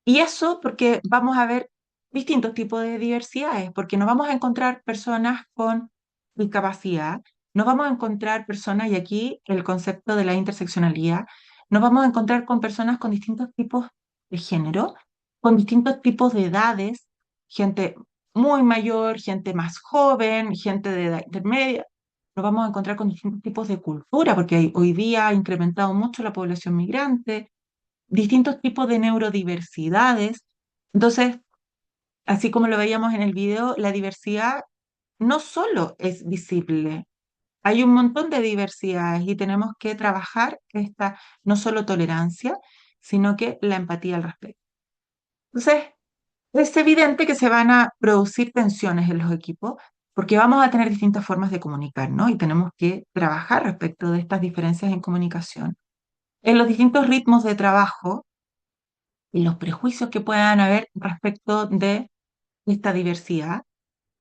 Y eso porque vamos a ver distintos tipos de diversidades, porque nos vamos a encontrar personas con discapacidad nos vamos a encontrar personas, y aquí el concepto de la interseccionalidad, nos vamos a encontrar con personas con distintos tipos de género, con distintos tipos de edades, gente muy mayor, gente más joven, gente de edad intermedia. Nos vamos a encontrar con distintos tipos de cultura, porque hoy día ha incrementado mucho la población migrante, distintos tipos de neurodiversidades. Entonces, así como lo veíamos en el video, la diversidad no solo es visible, hay un montón de diversidades y tenemos que trabajar esta no solo tolerancia, sino que la empatía al respecto. Entonces, es evidente que se van a producir tensiones en los equipos porque vamos a tener distintas formas de comunicar, ¿no? Y tenemos que trabajar respecto de estas diferencias en comunicación, en los distintos ritmos de trabajo y los prejuicios que puedan haber respecto de esta diversidad,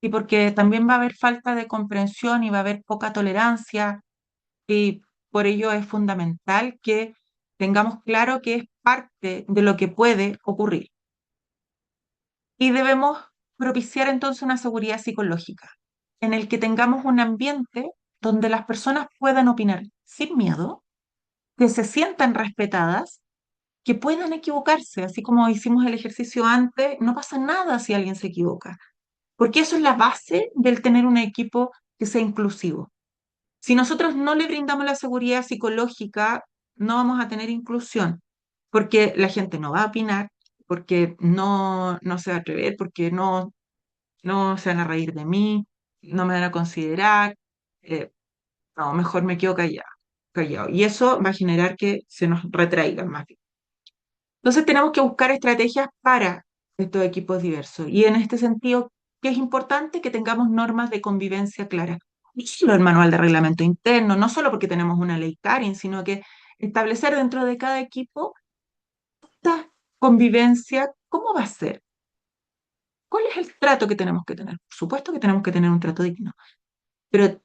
y porque también va a haber falta de comprensión y va a haber poca tolerancia, y por ello es fundamental que tengamos claro que es parte de lo que puede ocurrir. Y debemos propiciar entonces una seguridad psicológica, en el que tengamos un ambiente donde las personas puedan opinar sin miedo, que se sientan respetadas, que puedan equivocarse, así como hicimos el ejercicio antes, no pasa nada si alguien se equivoca, porque eso es la base del tener un equipo que sea inclusivo. Si nosotros no le brindamos la seguridad psicológica, no vamos a tener inclusión, porque la gente no va a opinar, porque no se va a atrever, porque no se van a reír de mí, no me van a considerar, eh, no, mejor me quedo callado. Y eso va a generar que se nos retraigan más bien. Entonces tenemos que buscar estrategias para estos equipos diversos. Y en este sentido, ¿qué es importante? Que tengamos normas de convivencia claras. No solo el manual de reglamento interno, no solo porque tenemos una ley Karin, sino que establecer dentro de cada equipo esta convivencia, ¿cómo va a ser? ¿Cuál es el trato que tenemos que tener? Por supuesto que tenemos que tener un trato digno, pero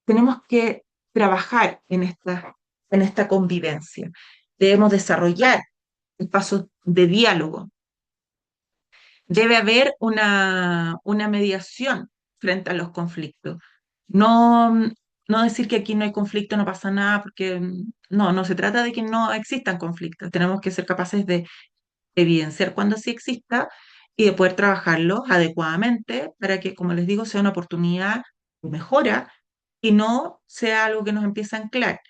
tenemos que trabajar en esta convivencia. Debemos desarrollar espacios de diálogo. Debe haber una mediación frente a los conflictos. No, no decir que aquí no hay conflicto, no pasa nada, porque no se trata de que no existan conflictos. Tenemos que ser capaces de evidenciar cuando sí exista y de poder trabajarlos adecuadamente para que, como les digo, sea una oportunidad de mejora y no sea algo que nos empiece a anclar.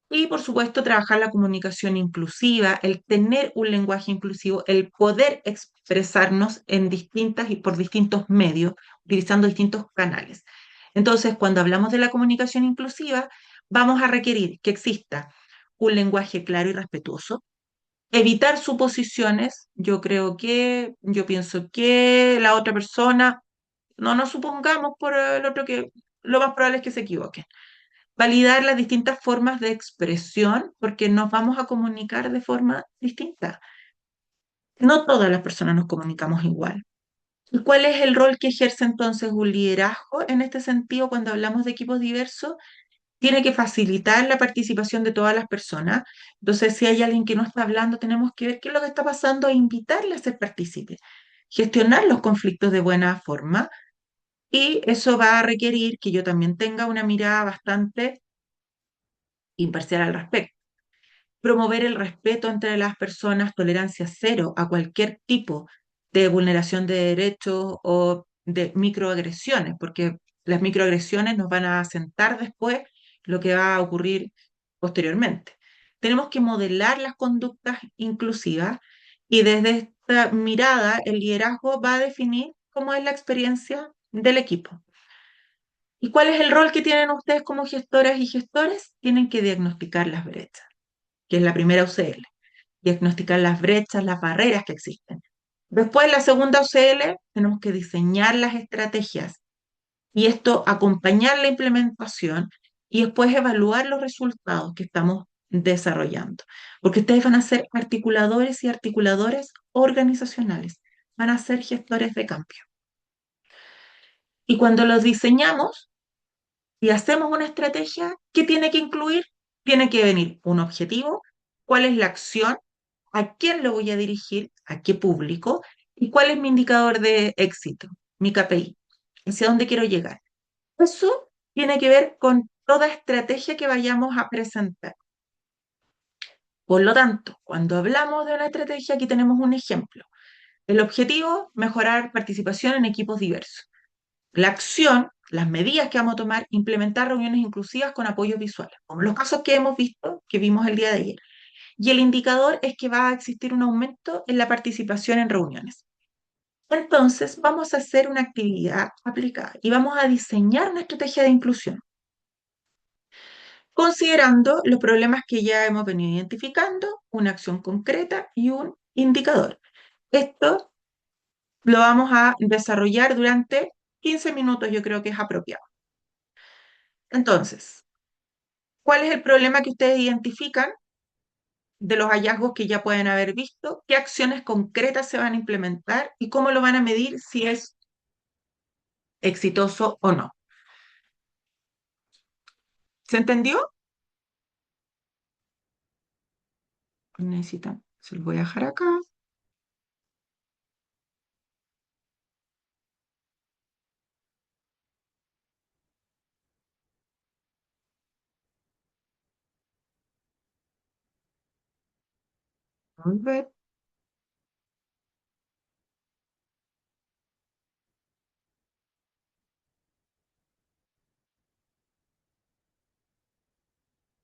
Y por supuesto, trabajar la comunicación inclusiva, el tener un lenguaje inclusivo, el poder expresarnos en distintas y por distintos medios, utilizando distintos canales. Entonces, cuando hablamos de la comunicación inclusiva, vamos a requerir que exista un lenguaje claro y respetuoso, evitar suposiciones. Yo pienso que la otra persona, no nos supongamos por el otro que lo más probable es que se equivoque. Validar las distintas formas de expresión, porque nos vamos a comunicar de forma distinta. No todas las personas nos comunicamos igual. ¿Y cuál es el rol que ejerce entonces un liderazgo en este sentido cuando hablamos de equipos diversos? Tiene que facilitar la participación de todas las personas. Entonces, si hay alguien que no está hablando, tenemos que ver qué es lo que está pasando e invitarle a ser partícipe. Gestionar los conflictos de buena forma, y eso va a requerir que yo también tenga una mirada bastante imparcial al respecto. Promover el respeto entre las personas, tolerancia cero a cualquier tipo de vulneración de derechos o de microagresiones, porque las microagresiones nos van a asentar después lo que va a ocurrir posteriormente. Tenemos que modelar las conductas inclusivas, y desde esta mirada el liderazgo va a definir cómo es la experiencia del equipo. ¿Y cuál es el rol que tienen ustedes como gestoras y gestores? Tienen que diagnosticar las brechas, que es la primera UCL, diagnosticar las brechas, las barreras que existen. Después, la segunda UCL, tenemos que diseñar las estrategias, y esto acompañar la implementación y después evaluar los resultados que estamos desarrollando. Porque ustedes van a ser articuladores y articuladores organizacionales, van a ser gestores de cambio. Y cuando los diseñamos y hacemos una estrategia, ¿qué tiene que incluir? Tiene que venir un objetivo, cuál es la acción, a quién lo voy a dirigir, a qué público, y cuál es mi indicador de éxito, mi KPI, hacia dónde quiero llegar. Eso tiene que ver con toda estrategia que vayamos a presentar. Por lo tanto, cuando hablamos de una estrategia, aquí tenemos un ejemplo. El objetivo, mejorar participación en equipos diversos. La acción, las medidas que vamos a tomar, implementar reuniones inclusivas con apoyos visuales, como los casos que hemos visto, que vimos el día de ayer. Y el indicador es que va a existir un aumento en la participación en reuniones. Entonces, vamos a hacer una actividad aplicada y vamos a diseñar una estrategia de inclusión, considerando los problemas que ya hemos venido identificando, una acción concreta y un indicador. Esto lo vamos a desarrollar durante 15 minutos, yo creo que es apropiado. Entonces, ¿cuál es el problema que ustedes identifican de los hallazgos que ya pueden haber visto? ¿Qué acciones concretas se van a implementar y cómo lo van a medir si es exitoso o no? ¿Se entendió? Necesitan, se los voy a dejar acá. Vamos a ver.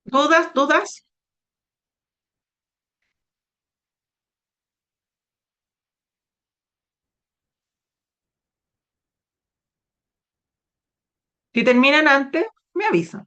¿Dudas? ¿Dudas? Si terminan antes, me avisan.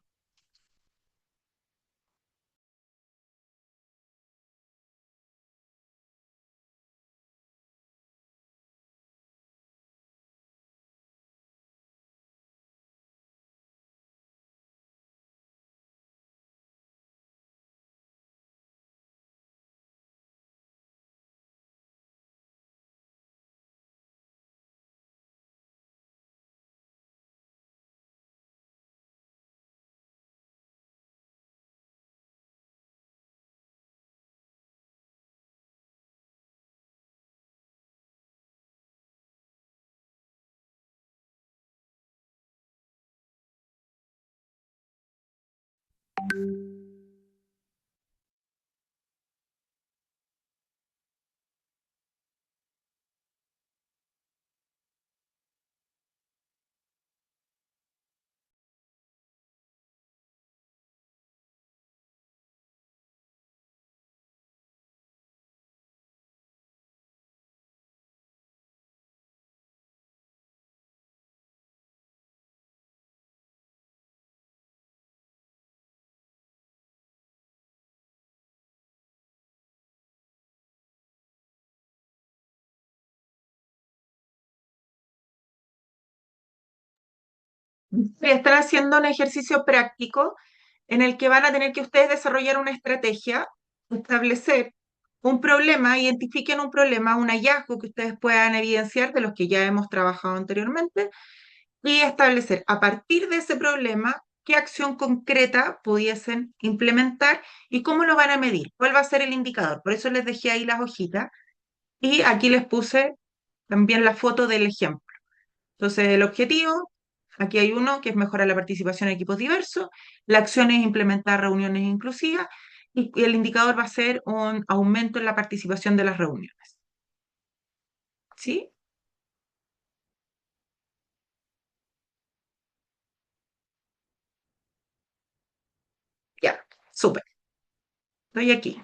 Sí, están haciendo un ejercicio práctico en el que van a tener que ustedes desarrollar una estrategia, establecer un problema, identifiquen un problema, un hallazgo que ustedes puedan evidenciar de los que ya hemos trabajado anteriormente y establecer a partir de ese problema qué acción concreta pudiesen implementar y cómo lo van a medir, cuál va a ser el indicador. Por eso les dejé ahí las hojitas y aquí les puse también la foto del ejemplo. Entonces, el objetivo, aquí hay uno que es mejorar la participación en equipos diversos, la acción es implementar reuniones inclusivas y el indicador va a ser un aumento en la participación de las reuniones. ¿Sí? Ya, súper. Estoy aquí.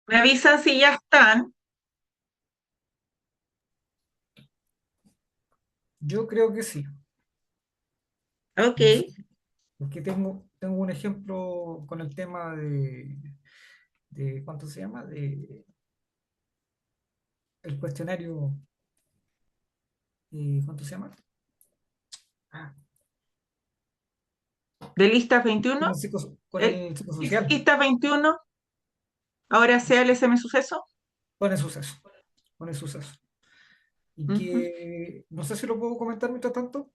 Me avisan si ya están. Yo creo que sí. Ok. No sé, porque tengo un ejemplo con el tema de ¿cuánto se llama? De el cuestionario, ¿cuánto se llama? Ah, De listas 21. con el psicosocial, Listas 21. Ahora sea el SM suceso. con el suceso, con el suceso. Y Ujú. que, no sé si lo puedo comentar mientras tanto,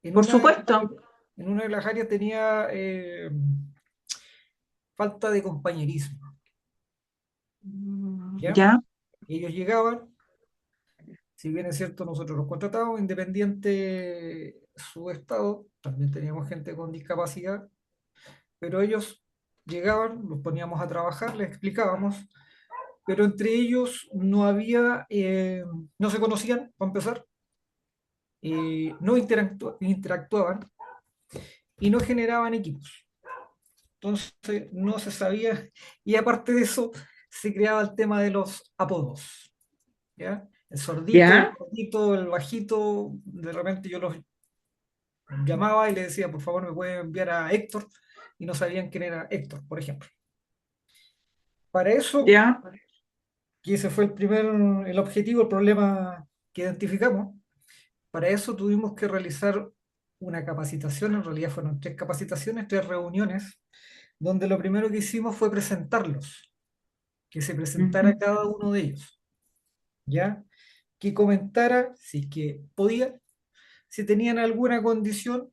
en Por una de las supuesto. áreas, en una de las áreas tenía falta de compañerismo, ¿ya? Ya, Ellos llegaban, si bien es cierto, nosotros los contratábamos, independiente su estado, también teníamos gente con discapacidad, pero ellos llegaban, los poníamos a trabajar, les explicábamos, pero entre ellos no había, no se conocían, para empezar, no interactuaban y no generaban equipos. Entonces no se sabía, y aparte de eso, se creaba el tema de los apodos, ¿ya? El sordito, el ya, gordito, el bajito, de repente yo los llamaba y le decía, por favor, me puede enviar a Héctor, y no sabían quién era Héctor, por ejemplo. Para eso, ya. que ese fue el objetivo, el problema que identificamos, para eso tuvimos que realizar una capacitación, en realidad fueron tres capacitaciones, tres reuniones, donde lo primero que hicimos fue presentarlos, que se presentara Ujú, cada uno de ellos, ¿ya? Que comentara, si es que podía, si tenían alguna condición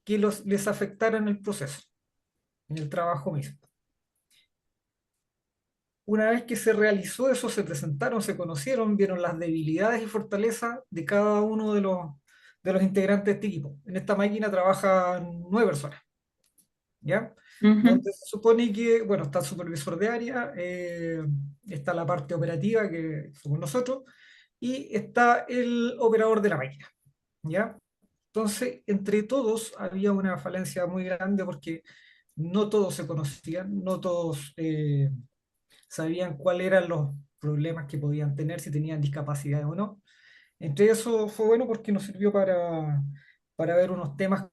que les afectara en el proceso, en el trabajo mismo. Una vez que se realizó eso, se presentaron, se conocieron, vieron las debilidades y fortalezas de cada uno de los integrantes de este equipo. En esta máquina trabajan 9 personas, ¿ya? ujú. Donde se supone que, bueno, está el supervisor de área, está la parte operativa, que somos nosotros, y está el operador de la máquina, ¿ya? Entonces, entre todos había una falencia muy grande porque no todos se conocían, no todos sabían cuáles eran los problemas que podían tener, si tenían discapacidad o no. Entre eso fue bueno porque nos sirvió para ver unos temas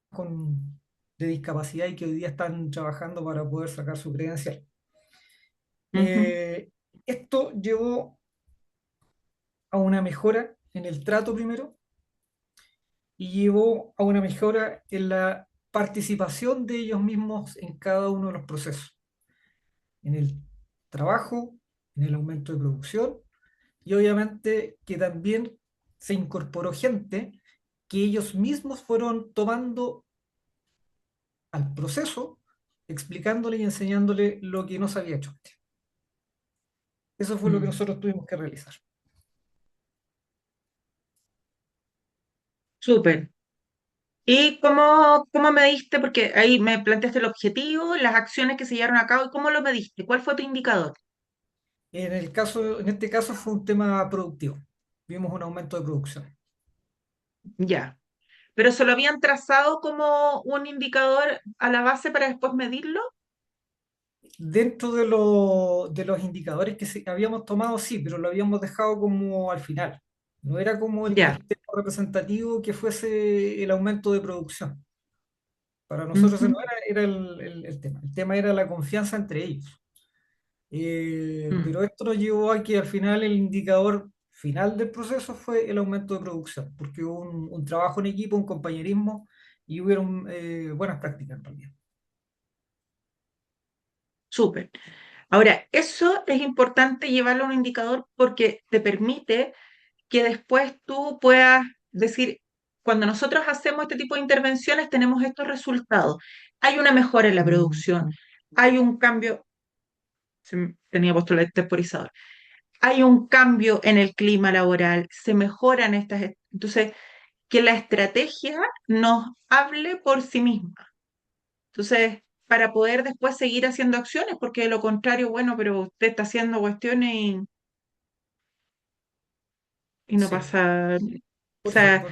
de discapacidad y que hoy día están trabajando para poder sacar su credencial. Ujú. Eh, Esto llevó a una mejora en el trato primero y llevó a una mejora en la participación de ellos mismos en cada uno de los procesos, en el trabajo, en el aumento de producción y obviamente que también se incorporó gente que ellos mismos fueron tomando al proceso, explicándole y enseñándole lo que no se había hecho antes. Eso fue lo que Mm. nosotros tuvimos que realizar. Súper. ¿Y cómo mediste? Porque ahí me planteaste el objetivo, las acciones que se llevaron a cabo y cómo lo mediste. ¿Cuál fue tu indicador? En este caso fue un tema productivo. Vimos un aumento de producción. Ya. ¿Pero se lo habían trazado como un indicador a la base para después medirlo? Dentro de los indicadores que habíamos tomado, sí, pero lo habíamos dejado como al final. No era como Ya. el tema representativo que fuese el aumento de producción. Para nosotros ese no Ujú. era el tema. El tema era la confianza entre ellos. Mm. Pero esto nos llevó a que al final el indicador final del proceso fue el aumento de producción, porque hubo un trabajo en equipo, un compañerismo y hubieron buenas prácticas en realidad. Súper. Ahora, eso es importante llevarlo a un indicador porque te permite que después tú puedas decir, cuando nosotros hacemos este tipo de intervenciones, tenemos estos resultados. Hay una mejora en la producción, hay un cambio, tenía puesto el temporizador, hay un cambio en el clima laboral, se mejoran estas. Entonces, que la estrategia nos hable por sí misma. Entonces, para poder después seguir haciendo acciones, porque de lo contrario, bueno, pero usted está haciendo cuestiones y no Sí, pasa. O por eso, sea,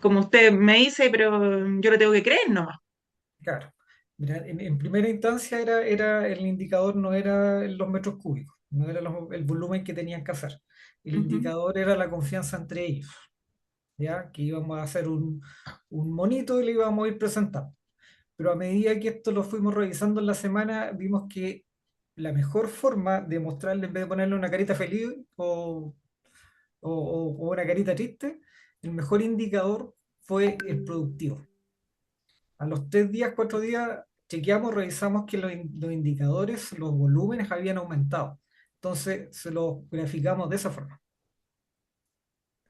como usted me dice, pero yo lo tengo que creer nomás. claro. Mira, en primera instancia era el indicador no era los metros cúbicos, no era el volumen que tenían que hacer. El Ujú. indicador era la confianza entre ellos, ¿ya? Que íbamos a hacer un monito y le íbamos a ir presentando. Pero a medida que esto lo fuimos revisando en la semana, vimos que la mejor forma de mostrarle, en vez de ponerle una carita feliz o una carita triste, el mejor indicador fue el productivo. A los 3 días, 4 días, chequeamos, revisamos que los indicadores, los volúmenes habían aumentado. Entonces se los graficamos de esa forma.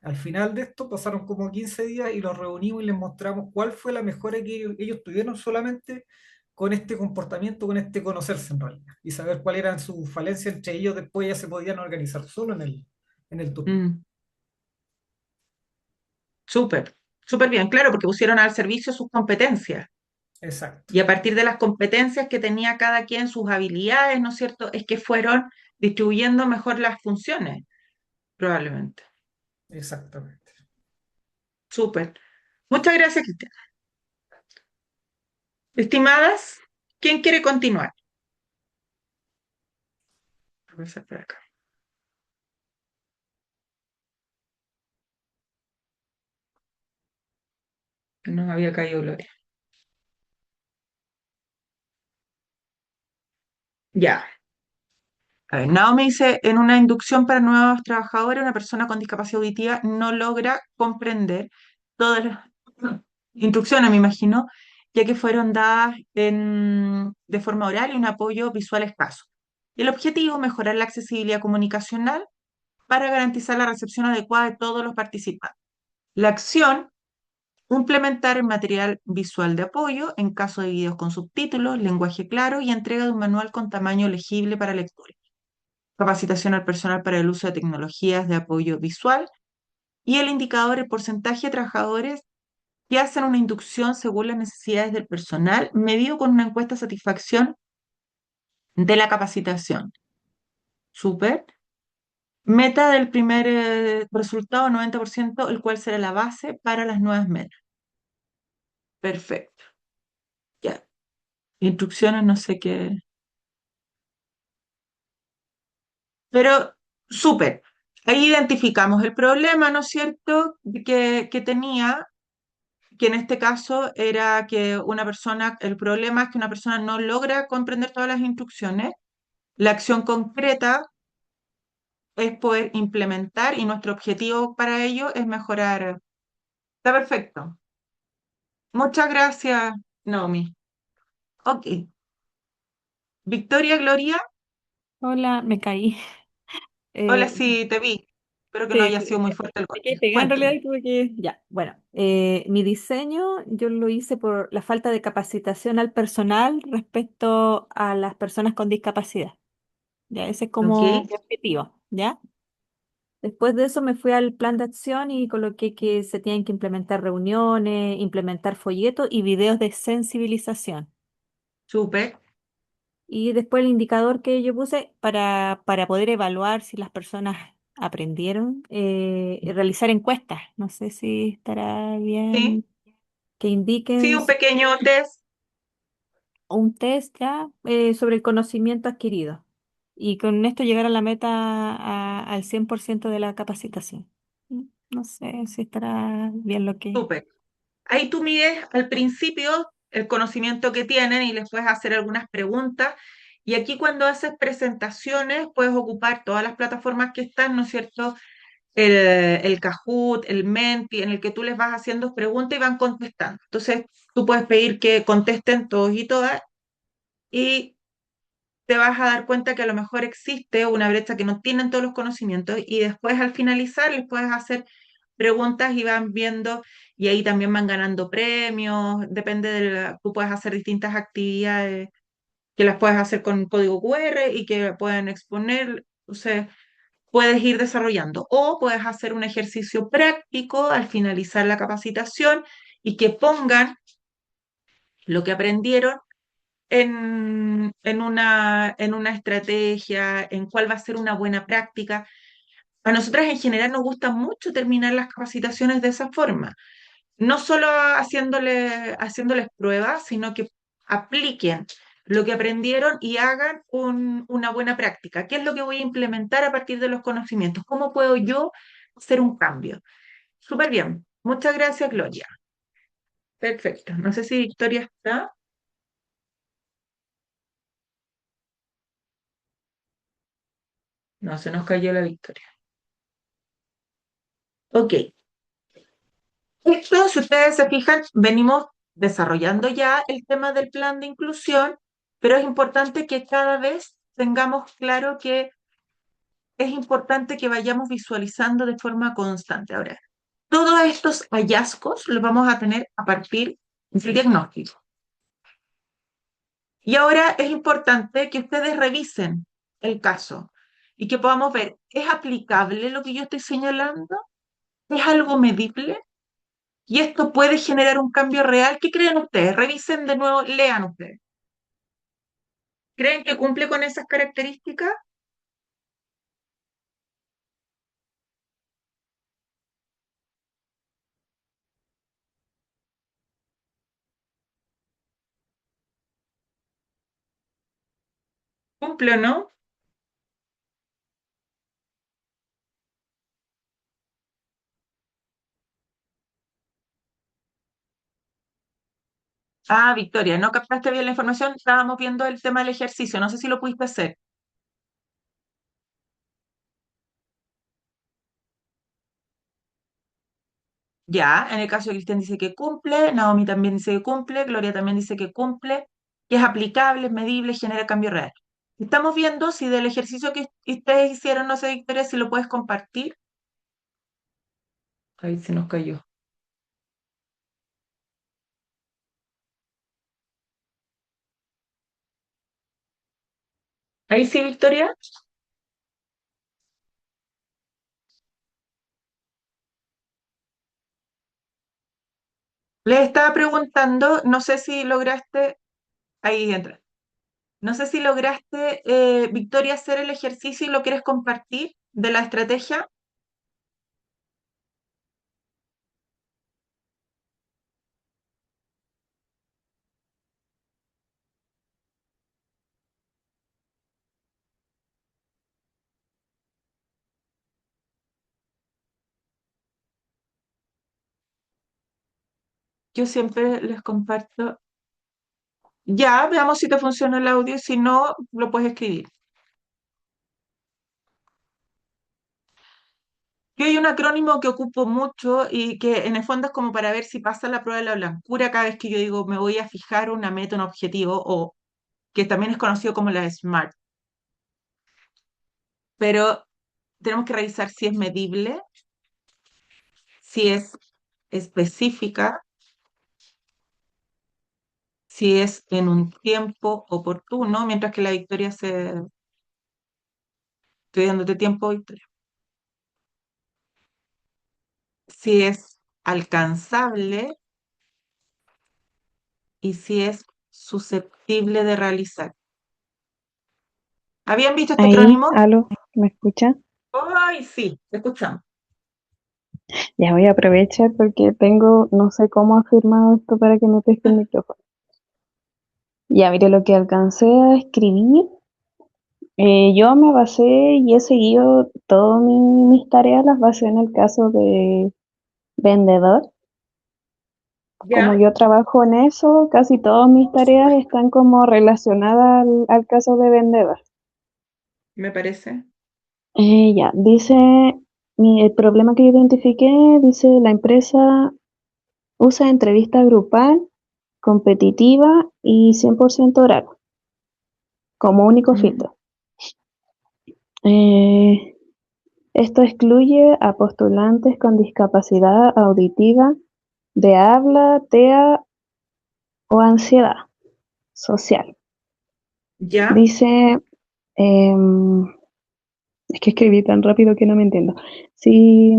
Al final de esto pasaron como 15 días y los reunimos y les mostramos cuál fue la mejora que ellos tuvieron solamente con este comportamiento, con este conocerse en realidad, y saber cuál eran sus falencias entre ellos. Después ya se podían organizar solo en el turno. Mm, súper, súper bien, claro, porque pusieron al servicio sus competencias. Exacto, Y a partir de las competencias que tenía cada quien, sus habilidades, ¿no es cierto? Es que fueron distribuyendo mejor las funciones, probablemente. exactamente. Súper. Muchas gracias, Cristian. Estimadas, ¿quién quiere continuar? Voy a empezar por acá. Que nos había caído Gloria. Ya. A ver, Naomi dice, en una inducción para nuevos trabajadores, una persona con discapacidad auditiva no logra comprender todas las instrucciones, me imagino, ya que fueron dadas de forma oral y un apoyo visual escaso. El objetivo, mejorar la accesibilidad comunicacional para garantizar la recepción adecuada de todos los participantes. La acción, implementar material visual de apoyo en caso de videos con subtítulos, lenguaje claro y entrega de un manual con tamaño legible para lectores. Capacitación al personal para el uso de tecnologías de apoyo visual y el indicador, el porcentaje de trabajadores que hacen una inducción según las necesidades del personal, medido con una encuesta de satisfacción de la capacitación. Súper. Meta del primer resultado, 90%, el cual será la base para las nuevas metas. Perfecto. Ya. Instrucciones, no sé qué. Pero súper. Ahí identificamos el problema, ¿no es cierto?, que tenía, que en este caso era que una persona, el problema es que una persona no logra comprender todas las instrucciones. La acción concreta es poder implementar y nuestro objetivo para ello es mejorar. Está perfecto. Muchas gracias, Naomi. Ok. Victoria, Gloria, Hola, me caí. hola, Eh, sí, te vi. Espero que no sí, haya sí, sido muy fuerte el me golpe. quedé pegada en realidad Cuéntame. y tuve que... Ya, bueno, mi diseño yo lo hice por la falta de capacitación al personal respecto a las personas con discapacidad. Ya, ese es Ok, como mi objetivo, ¿ya? Después de eso me fui al plan de acción y coloqué que se tienen que implementar reuniones, implementar folletos y videos de sensibilización. súper. Y después el indicador que yo puse para poder evaluar si las personas aprendieron, realizar encuestas. No sé si estará Sí, bien que sí, indiquen un pequeño test. un test ya sobre el conocimiento adquirido. Y con esto llegar a la meta al 100% de la capacitación. No sé si estará bien lo que... Súper. Ahí tú mides al principio el conocimiento que tienen y les puedes hacer algunas preguntas. Y aquí cuando haces presentaciones puedes ocupar todas las plataformas que están, ¿no es cierto? El Kahoot, el Menti, en el que tú les vas haciendo preguntas y van contestando. Entonces tú puedes pedir que contesten todos y todas y te vas a dar cuenta que a lo mejor existe una brecha que no tienen todos los conocimientos y después al finalizar les puedes hacer preguntas y van viendo y ahí también van ganando premios, depende tú puedes hacer distintas actividades que las puedes hacer con código QR y que pueden exponer, o sea, puedes ir desarrollando o puedes hacer un ejercicio práctico al finalizar la capacitación y que pongan lo que aprendieron en una estrategia, en cuál va a ser una buena práctica. A nosotras en general nos gusta mucho terminar las capacitaciones de esa forma, no solo haciéndoles pruebas, sino que apliquen. lo que aprendieron y hagan una buena práctica. ¿Qué es lo que voy a implementar a partir de los conocimientos? ¿Cómo puedo yo hacer un cambio? Súper bien. Muchas gracias, Gloria. Perfecto. No sé si Victoria está. No, se nos cayó la Victoria. Ok. Esto, si ustedes se fijan, venimos desarrollando ya el tema del plan de inclusión, pero es importante que cada vez tengamos claro que es importante que vayamos visualizando de forma constante. Ahora, todos estos hallazgos los vamos a tener a partir del diagnóstico. Y ahora es importante que ustedes revisen el caso y que podamos ver, ¿es aplicable lo que yo estoy señalando? ¿Es algo medible? ¿Y esto puede generar un cambio real? ¿Qué creen ustedes? Revisen de nuevo, lean ustedes. ¿Creen que cumple con esas características? ¿Cumple o no? Ah, Victoria, no captaste bien la información. Estábamos viendo el tema del ejercicio. No sé si lo pudiste hacer. Ya, en el caso de Cristian dice que cumple, Naomi también dice que cumple, Gloria también dice que cumple, que es aplicable, es medible, genera cambio real. Estamos viendo si del ejercicio que ustedes hicieron, no sé, Victoria, si lo puedes compartir. Ahí se nos cayó. Ahí sí, Victoria. Les estaba preguntando, no sé si lograste, ahí entra. No sé si lograste, Victoria, hacer el ejercicio y lo quieres compartir de la estrategia. Yo siempre les comparto. Ya, veamos si te funciona el audio, si no, lo puedes escribir. Yo hay un acrónimo que ocupo mucho y que en el fondo es como para ver si pasa la prueba de la blancura cada vez que yo digo me voy a fijar una meta, un objetivo, o que también es conocido como la SMART. Pero tenemos que revisar si es medible, si es específica, si es en un tiempo oportuno, mientras que la Victoria se... Estoy dándote tiempo, Victoria. Si es alcanzable y si es susceptible de realizar. ¿Habían visto este Ahí, acrónimo? aló, ¿me escucha? Ay, sí, te escuchamos. Ya voy a aprovechar porque tengo, no sé cómo ha firmado esto para que me pesque el micrófono. Ya mire lo que alcancé a escribir. Yo me basé y he seguido todas mis tareas, las basé en el caso de vendedor. Como ¿Ya? yo trabajo en eso, casi todas mis tareas están como relacionadas al caso de vendedor. Me parece. Ya, dice, el problema que yo identifiqué, dice, la empresa usa entrevista grupal, competitiva y 100% oral como único Mm, filtro. Eh, Esto excluye a postulantes con discapacidad auditiva, de habla, TEA o ansiedad social. ¿Ya? Dice, em, es que escribí tan rápido que no me entiendo. Sí,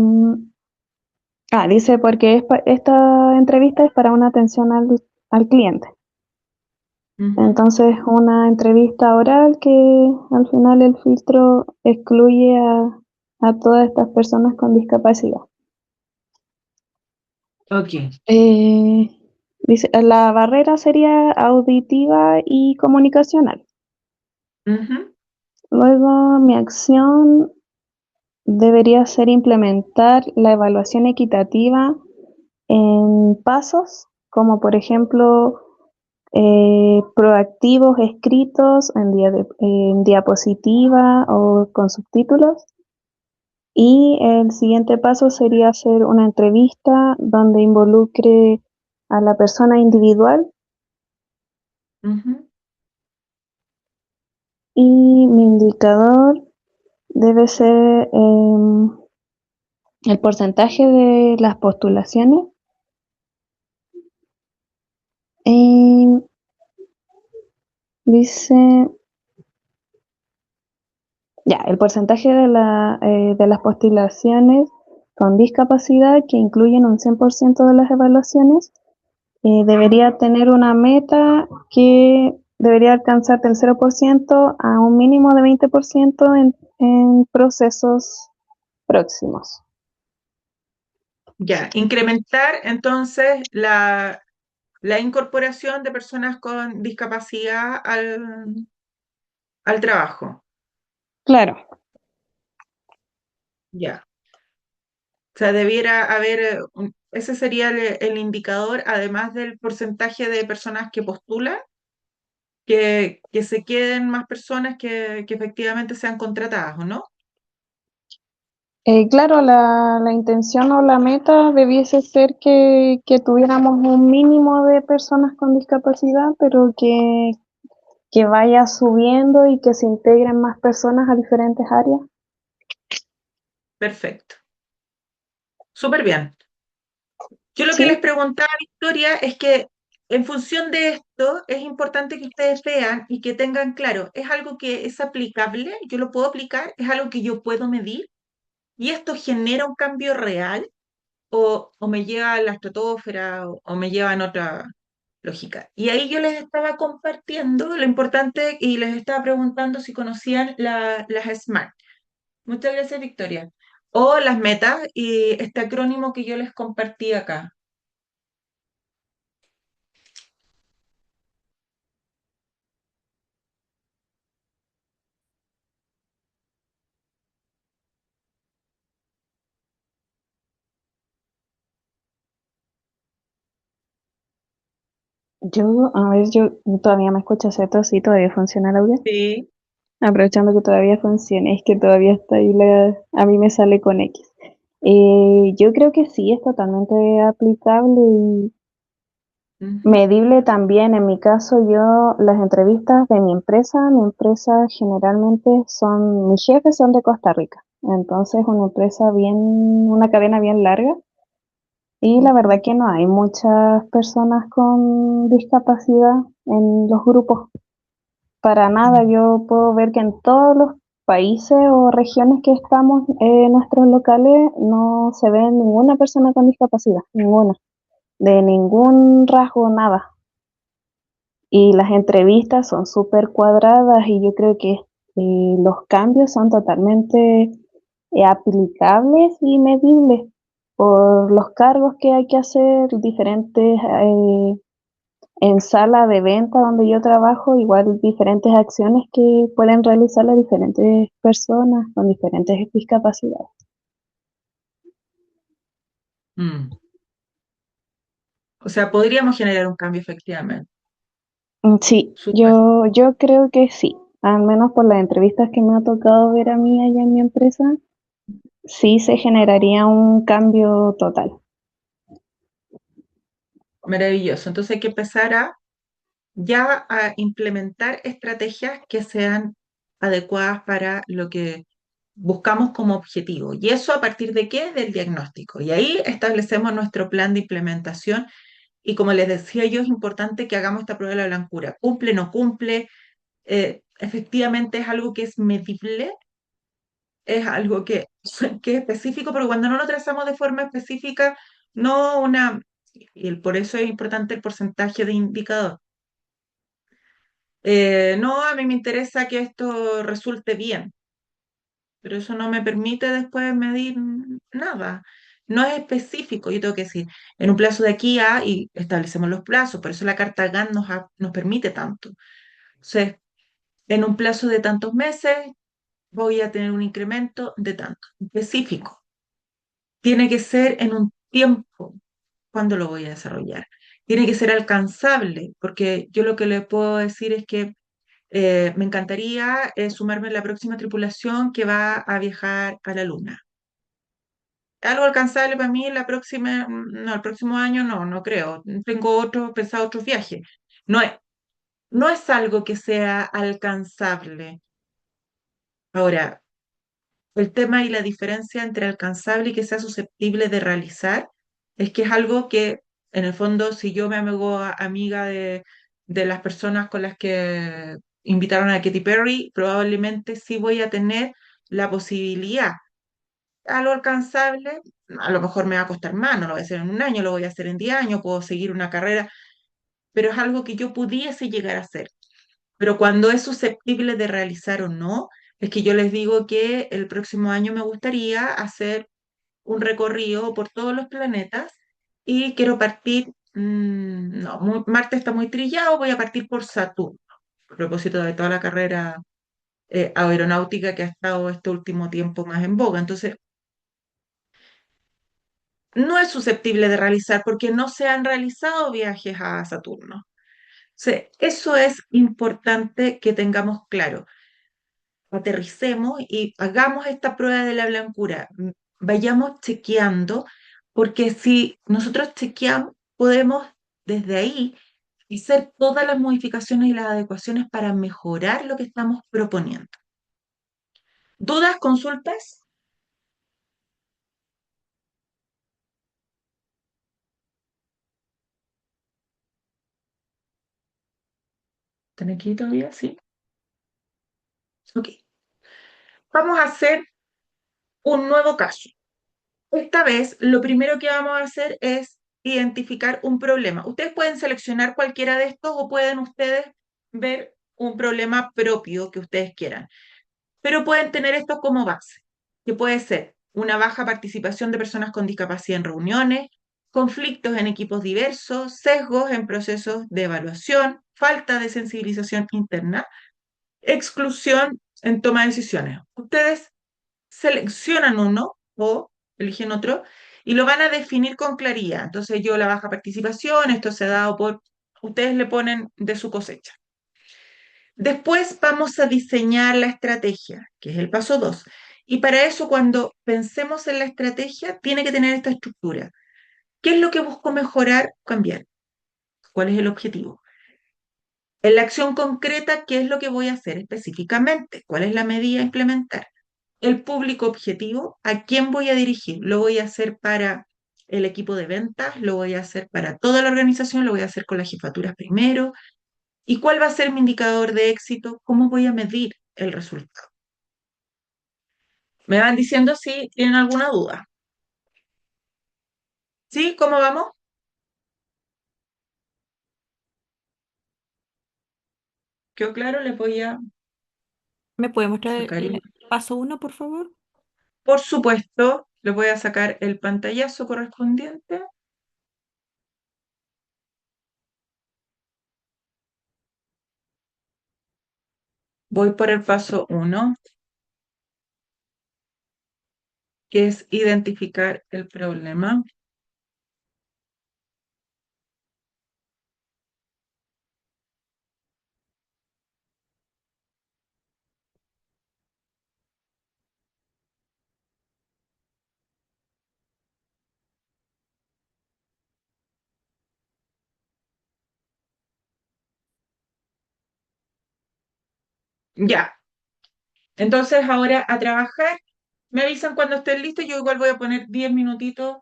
dice porque esta entrevista es para una atención al cliente. Ujú. Entonces, una entrevista oral que al final el filtro excluye a todas estas personas con discapacidad. Ok. Eh, Dice, la barrera sería auditiva y comunicacional. Ujú. Luego, mi acción debería ser implementar la evaluación equitativa en pasos, como por ejemplo proactivos escritos en diapositiva o con subtítulos. Y el siguiente paso sería hacer una entrevista donde involucre a la persona individual Ujú. y mi indicador debe ser el porcentaje de las postulaciones. Eh, dice, ya, el porcentaje de las postulaciones con discapacidad que incluyen un 100% de las evaluaciones debería tener una meta que debería alcanzar del 0% a un mínimo de 20% en procesos próximos. Ya, incrementar entonces la incorporación de personas con discapacidad al trabajo. Claro, Ya. O sea, debiera haber, ese sería el indicador, además del porcentaje de personas que postulan, que se queden más personas que efectivamente sean contratadas, ¿o no? claro, la intención o la meta debiese ser que tuviéramos un mínimo de personas con discapacidad, pero que vaya subiendo y que se integren más personas a diferentes áreas. Perfecto. Súper bien. Yo lo que les Sí, preguntaba, Victoria, es que en función de esto es importante que ustedes vean y que tengan claro, ¿es algo que es aplicable? ¿Yo lo puedo aplicar? ¿Es algo que yo puedo medir? ¿Y esto genera un cambio real? ¿O me lleva a la estratosfera o me lleva en otra lógica? Y ahí yo les estaba compartiendo lo importante y les estaba preguntando si conocían las SMART. Muchas gracias, Victoria. O las metas y este acrónimo que yo les compartí acá. yo todavía me escucho, ¿cierto? Sí, todavía funciona el audio. Sí. Aprovechando que todavía funciona, es que todavía está ahí a mí me sale con X. Yo creo que sí, es totalmente aplicable y Ujú. medible también. En mi caso, yo, las entrevistas de mi empresa generalmente mis jefes son de Costa Rica. Entonces, una cadena bien larga. Y la verdad que no hay muchas personas con discapacidad en los grupos. Para nada, Mm. yo puedo ver que en todos los países o regiones que estamos, en nuestros locales, no se ve ninguna persona con discapacidad, ninguna, de ningún rasgo, nada. Y las entrevistas son súper cuadradas y yo creo que los cambios son totalmente aplicables y medibles por los cargos que hay que hacer, diferentes en sala de venta donde yo trabajo, igual diferentes acciones que pueden realizar las diferentes personas con diferentes discapacidades. Mm. O sea, podríamos generar un cambio efectivamente. Sí, Súper. yo creo que sí, al menos por las entrevistas que me ha tocado ver a mí allá en mi empresa, sí se generaría un cambio total. Maravilloso. Entonces hay que empezar a implementar estrategias que sean adecuadas para lo que buscamos como objetivo. ¿Y eso a partir de qué? Del diagnóstico. Y ahí establecemos nuestro plan de implementación. Y como les decía yo, es importante que hagamos esta prueba de la blancura. ¿Cumple, no cumple? Efectivamente es algo que es medible, es algo que es específico, pero cuando no lo trazamos de forma específica, no una... por eso es importante el porcentaje de indicador. No, a mí me interesa que esto resulte bien, pero eso no me permite después medir nada. no es específico, yo tengo que decir, en un plazo de aquí a, y establecemos los plazos, por eso la carta GAN nos permite tanto. Entonces, en un plazo de tantos meses voy a tener un incremento de tanto, específico. Tiene que ser en un tiempo cuando lo voy a desarrollar. Tiene que ser alcanzable, porque yo lo que le puedo decir es que me encantaría sumarme en la próxima tripulación que va a viajar a la Luna. Algo alcanzable para mí la próxima, no, el próximo año no creo. Tengo pensado otros viajes. No es, no es algo que sea alcanzable. Ahora, el tema y la diferencia entre alcanzable y que sea susceptible de realizar es que es algo que, en el fondo, si yo me hago amiga de las personas con las que invitaron a Katy Perry, probablemente sí voy a tener la posibilidad. A lo alcanzable, a lo mejor me va a costar más, no lo voy a hacer en un año, lo voy a hacer en 10 años, puedo seguir una carrera, pero es algo que yo pudiese llegar a hacer. Pero cuando es susceptible de realizar o no, es que yo les digo que el próximo año me gustaría hacer un recorrido por todos los planetas y quiero partir, no, Marte está muy trillado, voy a partir por Saturno, a propósito de toda la carrera aeronáutica que ha estado este último tiempo más en boga. Entonces, no es susceptible de realizar porque no se han realizado viajes a Saturno. Eso es importante que tengamos claro. Aterricemos y hagamos esta prueba de la blancura. Vayamos chequeando, porque si nosotros chequeamos, podemos desde ahí hacer todas las modificaciones y las adecuaciones para mejorar lo que estamos proponiendo. ¿Dudas, consultas? ¿Están aquí todavía? Sí. Ok. Vamos a hacer un nuevo caso. Esta vez, lo primero que vamos a hacer es identificar un problema. Ustedes pueden seleccionar cualquiera de estos o pueden ustedes ver un problema propio que ustedes quieran, pero pueden tener esto como base, que puede ser una baja participación de personas con discapacidad en reuniones, conflictos en equipos diversos, sesgos en procesos de evaluación, falta de sensibilización interna, exclusión en toma de decisiones. Ustedes seleccionan uno o eligen otro y lo van a definir con claridad. Entonces yo la baja participación, esto se ha dado por, ustedes le ponen de su cosecha. Después vamos a diseñar la estrategia, que es el paso 2. Y para eso, cuando pensemos en la estrategia, tiene que tener esta estructura. ¿Qué es lo que busco mejorar, cambiar? ¿Cuál es el objetivo? En la acción concreta, ¿qué es lo que voy a hacer específicamente? ¿Cuál es la medida a implementar? El público objetivo, ¿a quién voy a dirigir? ¿Lo voy a hacer para el equipo de ventas? ¿Lo voy a hacer para toda la organización? ¿Lo voy a hacer con las jefaturas primero? ¿Y cuál va a ser mi indicador de éxito? ¿Cómo voy a medir el resultado? Me van diciendo si tienen alguna duda. ¿Sí? ¿Cómo vamos? ¿Quedó claro? Les voy a ¿Me puede mostrar sacar. el paso uno, por favor? Por supuesto, les voy a sacar el pantallazo correspondiente. Voy por el paso uno, que es identificar el problema. Ya. Entonces, ahora a trabajar. Me avisan cuando estén listos. Yo igual voy a poner 10 minutitos.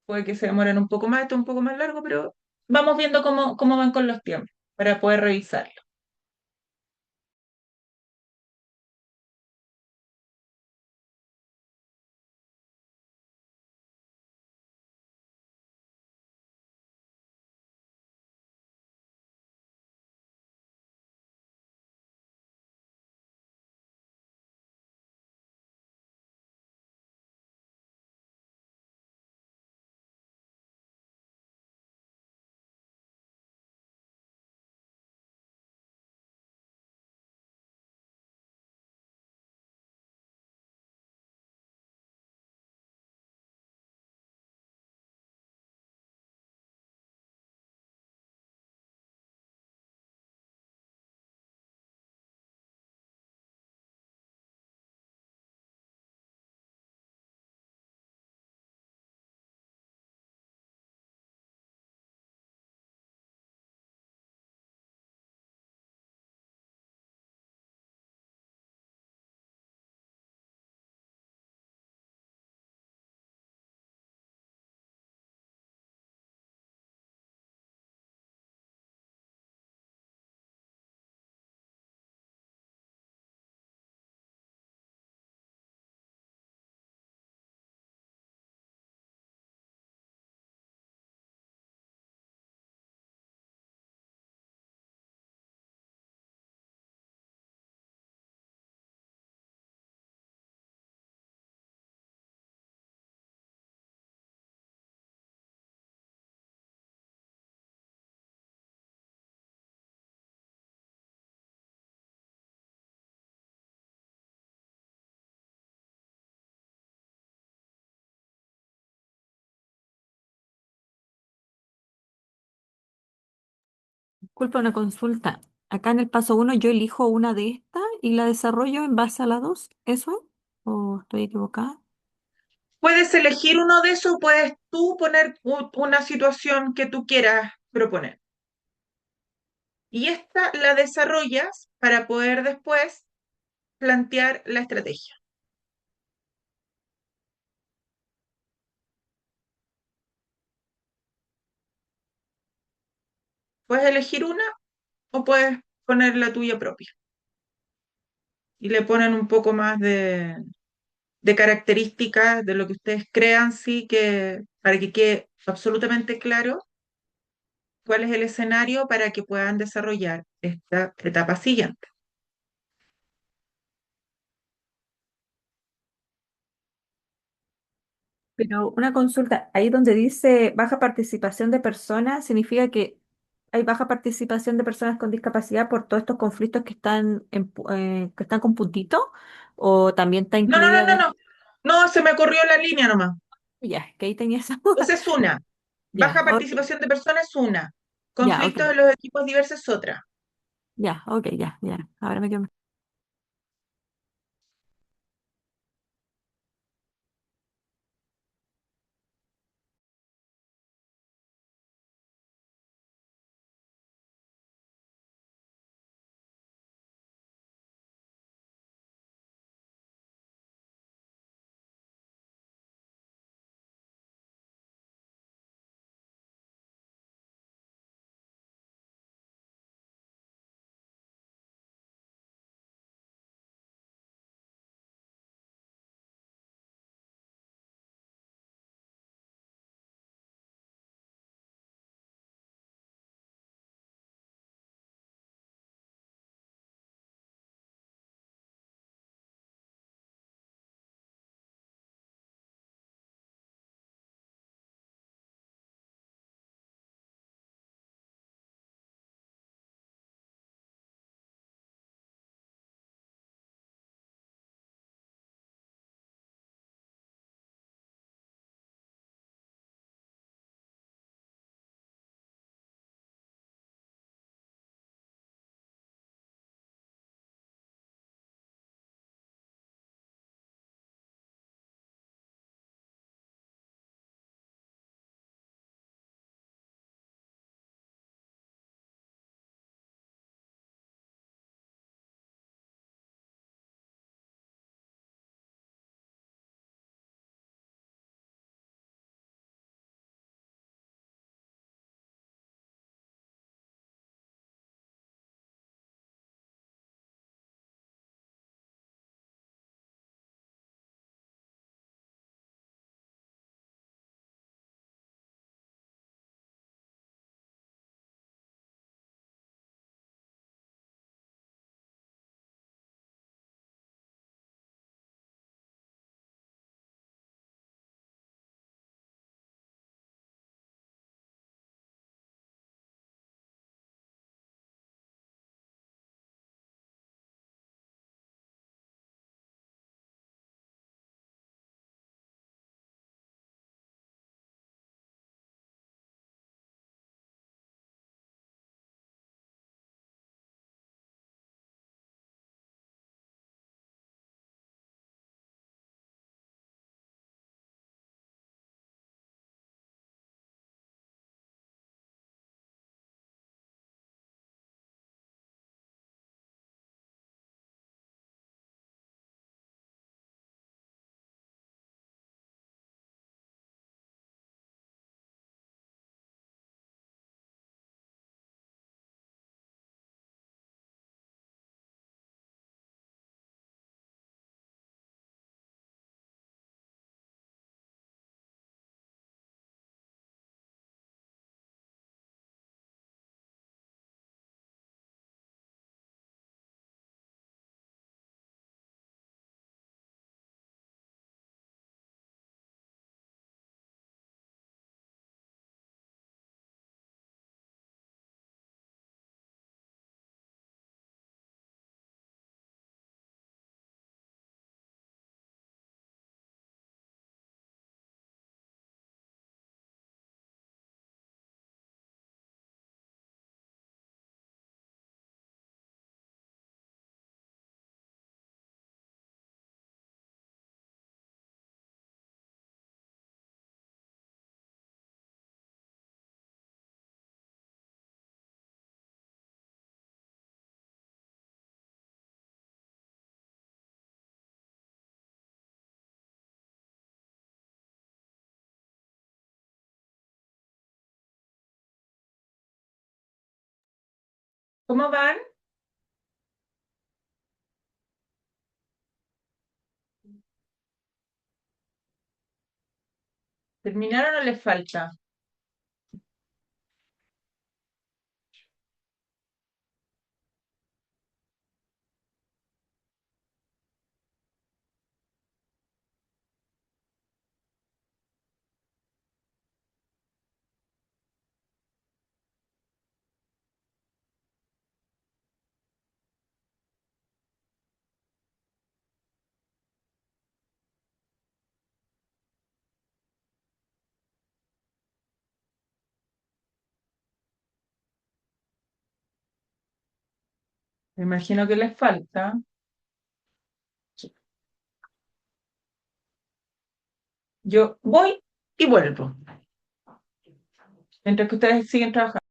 Puede que se demoren un poco más, esto es un poco más largo, pero vamos viendo cómo van con los tiempos para poder revisarlo. Culpa una consulta. Acá en el paso uno yo elijo una de estas y la desarrollo en base a la dos. ¿Eso es? ¿O estoy equivocada? Puedes elegir uno de esos, puedes tú poner una situación que tú quieras proponer. Y esta la desarrollas para poder después plantear la estrategia. Puedes elegir una o puedes poner la tuya propia. Y le ponen un poco más de características de lo que ustedes crean, sí, que para que quede absolutamente claro cuál es el escenario para que puedan desarrollar esta etapa siguiente. Pero una consulta, ahí donde dice baja participación de personas, ¿significa que hay baja participación de personas con discapacidad por todos estos conflictos que están, que están con puntito? ¿O también está No, no, no, incluida no, no. No, se me corrió la línea nomás. ya, que ahí tenía esa duda? Esa es una. Ya, Baja ok, participación de personas es una. ya, ok, Conflictos de los equipos diversos es otra. ya, ok, ya, ya. Ahora me quedo. ¿Cómo van? ¿Terminaron o les falta? Me imagino que les falta. Yo voy y vuelvo, mientras que ustedes siguen trabajando.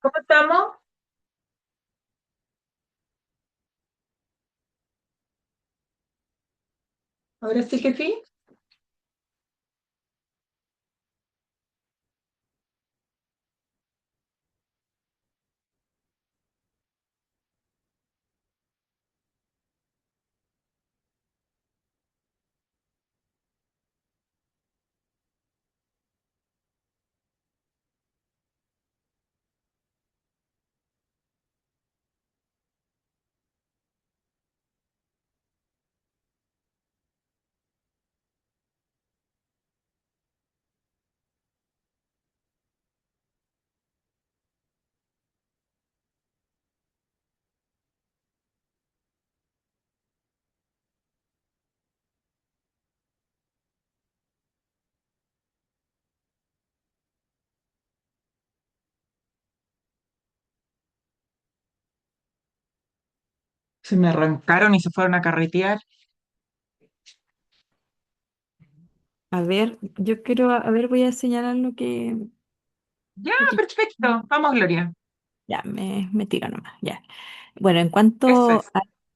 ¿Cómo estamos? Ahora sí que sí. Se me arrancaron y se fueron a carretear. A ver, yo quiero, a ver, voy a señalar Ya, lo que perfecto. Vamos, Gloria. ya me tiro nomás, ya. Bueno, en Eso cuanto es.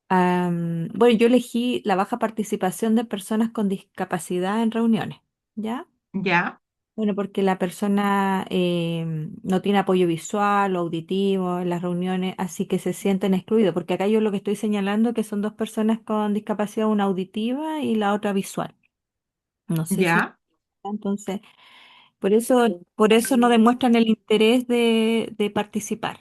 bueno, yo elegí la baja participación de personas con discapacidad en reuniones, ¿ya? Ya, Bueno, porque la persona no tiene apoyo visual o auditivo en las reuniones, así que se sienten excluidos, porque acá yo lo que estoy señalando que son dos personas con discapacidad, una auditiva y la otra visual. No sé si ya. entonces. Por eso no demuestran el interés de participar,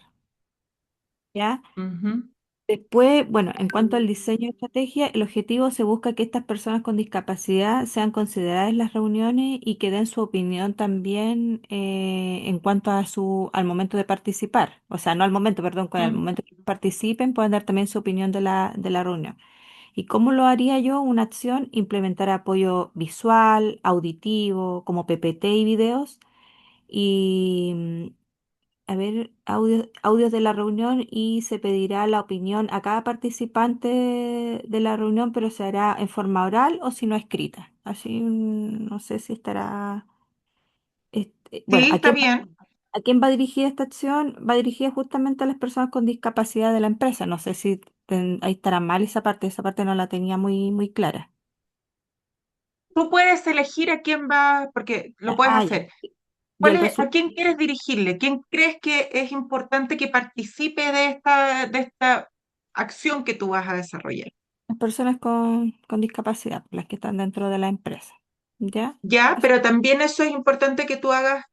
¿ya? Ujú. Después, bueno, en cuanto al diseño de estrategia, el objetivo se busca que estas personas con discapacidad sean consideradas en las reuniones y que den su opinión también en cuanto a al momento de participar. O sea, no al momento, perdón, al Mm. momento que participen pueden dar también su opinión de la reunión. ¿Y cómo lo haría yo? Una acción, implementar apoyo visual, auditivo, como PPT y videos. Y a ver, audios de la reunión y se pedirá la opinión a cada participante de la reunión, pero se hará en forma oral o si no escrita. Así no sé si estará. Bueno, Sí, está bien. a quién va dirigida esta acción? Va dirigida justamente a las personas con discapacidad de la empresa. No sé si ahí estará mal esa parte no la tenía muy clara. Tú puedes elegir a quién va, porque lo puedes Ah, ya. hacer. Y el ¿A resultado. quién quieres dirigirle? ¿Quién crees que es importante que participe de esta acción que tú vas a desarrollar? Las personas con discapacidad, las que están dentro de la empresa. ¿Ya? Ya, Eso. pero también eso es importante que tú hagas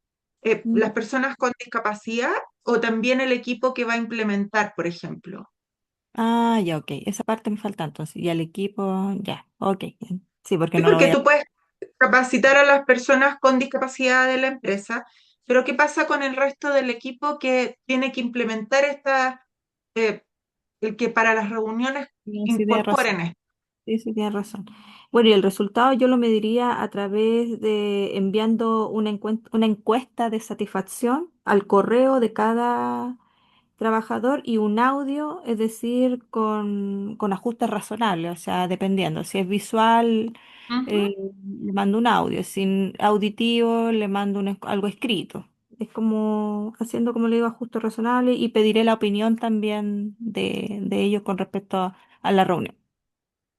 Mm. las personas con discapacidad o también el equipo que va a implementar, por ejemplo. Ah, ya, ok. Esa parte me falta entonces. Y al equipo, ya, ok. Sí, porque Sí, no lo porque voy a. tú puedes capacitar a las personas con discapacidad de la empresa, pero ¿qué pasa con el resto del equipo que tiene que implementar eh, el que para las reuniones No, sí, tienes razón. incorporen esto? Sí, sí, tienes razón. Bueno, y el resultado yo lo mediría a través de enviando una encuesta de satisfacción al correo de cada trabajador y un audio, es decir, con ajustes razonables, o sea, dependiendo. Si es visual, Ujú. le mando un audio, si auditivo, le mando algo escrito. Es como haciendo, como le digo, ajustes razonables y pediré la opinión también de ellos con respecto a la reunión.